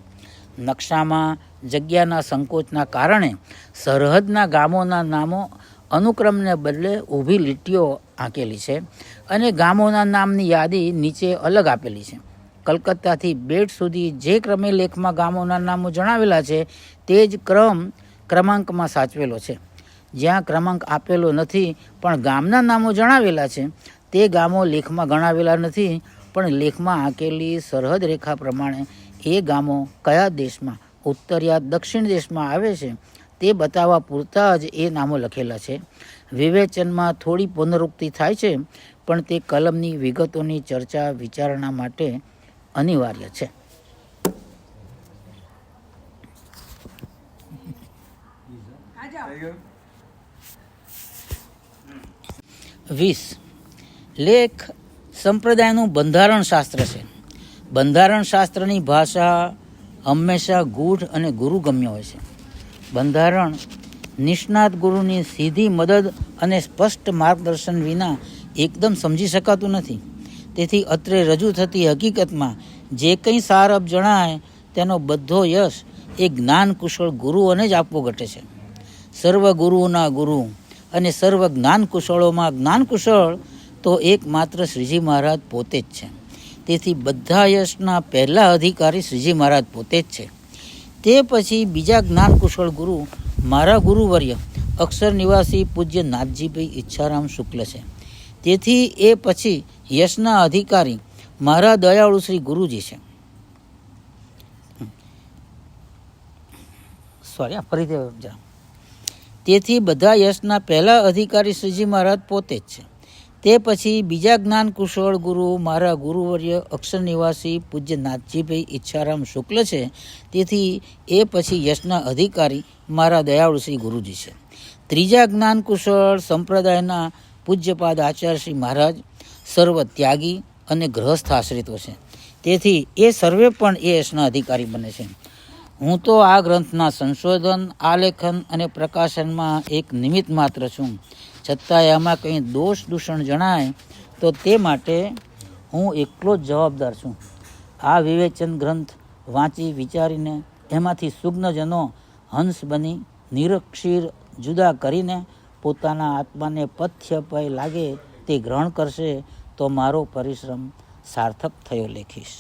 નકશામાં જગ્યાના સંકોચના કારણે સરહદના ગામોના નામો અનુક્રમને બદલે ઊભી લીટીઓ આંકેલી છે અને ગામોના નામની યાદી નીચે અલગ આપેલી છે. કલકત્તાથી બેટ સુધી જે ક્રમે લેખમાં ગામોના નામો જણાવેલા છે તે જ ક્રમાંકમાં સાચવેલો છે. જ્યાં ક્રમાંક આપેલો નથી પણ ગામના નામો જણાવેલા છે તે ગામો લેખમાં ગણાવેલા નથી, પણ લેખમાં આંકેલી સરહદ રેખા પ્રમાણે એ ગામો કયા દેશમાં, ઉત્તર યા દક્ષિણ દેશમાં આવે છે તે બતાવવા પૂરતા જ એ નામો લખેલા છે. વિવેચનમાં થોડી પુનરુક્તિ થાય છે, પણ તે કલમની વિગતોની ચર્ચા વિચારણા માટે અનિવાર્ય છે. વીસ લેખ સંપ્રદાયનું બંધારણ શાસ્ત્ર છે. બંધારણ શાસ્ત્રની ભાષા હંમેશા ગૂઢ અને ગુરુગમ્ય હોય છે. બંધારણ નિષ્ણાત ગુરુની સીધી મદદ અને સ્પષ્ટ માર્ગદર્શન વિના એકદમ સમજી શકાતું નથી. તેથી અત્રે રજૂ થતી હકીકતમાં જે કંઈ સારપ જણાય તેનો બધો યશ એ જ્ઞાન કુશળ ગુરુઓને જ આપવો ઘટે છે. સર્વ ગુરુઓના ગુરુ અને સર્વ જ્ઞાન કુશળોમાં જ્ઞાન કુશળ તો એકમાત્ર શ્રીજી મહારાજ પોતે જ છે. તેથી બધા યશના પહેલા અધિકારી શ્રીજી મહારાજ પોતે જ છે. તે પછી બીજા જ્ઞાન કુશળ ગુરુ મારા ગુરુવર્ય અક્ષર નિવાસી પૂજ્ય નાથજીભાઈ ઈચ્છારામ શુક્લ છે. તેથી એ પછી યશના અધિકારી મારા દયાળુ શ્રી ગુરુજી છે. તેથી બધા યશના પહેલા અધિકારી શ્રીજી મહારાજ પોતે જ છે. તે પછી બીજા જ્ઞાન કુશળ ગુરુ મારા ગુરુવર્ય અક્ષર નિવાસી પૂજ્ય નાથજીભાઈ ઈચ્છારામ શુક્લ છે. તેથી એ પછી યશના અધિકારી મારા દયાળુ શ્રી ગુરુજી છે. ત્રીજા જ્ઞાન કુશળ સંપ્રદાયના પૂજ્યપાદ આચાર્ય શ્રી મહારાજ સર્વ ત્યાગી અને ગ્રહસ્થ આશ્રિતો છે. તેથી એ સર્વે પણ એ યશના અધિકારી બને છે. હું તો આ ગ્રંથના સંશોધન, આલેખન અને પ્રકાશનમાં એક નિમિત્ત માત્ર છું. છતાંય આમાં કંઈ દોષ દૂષણ જણાય તો તે માટે હું એકલો જ જવાબદાર છું. આ વિવેચન ગ્રંથ વાંચી વિચારીને એમાંથી સુજ્ઞજનો હંસ બની નિરક્ષીર જુદા કરીને પોતાના આત્માને પથ્યપય લાગે તે ગ્રહણ કરશે તો મારો પરિશ્રમ સાર્થક થયો લેખીશ.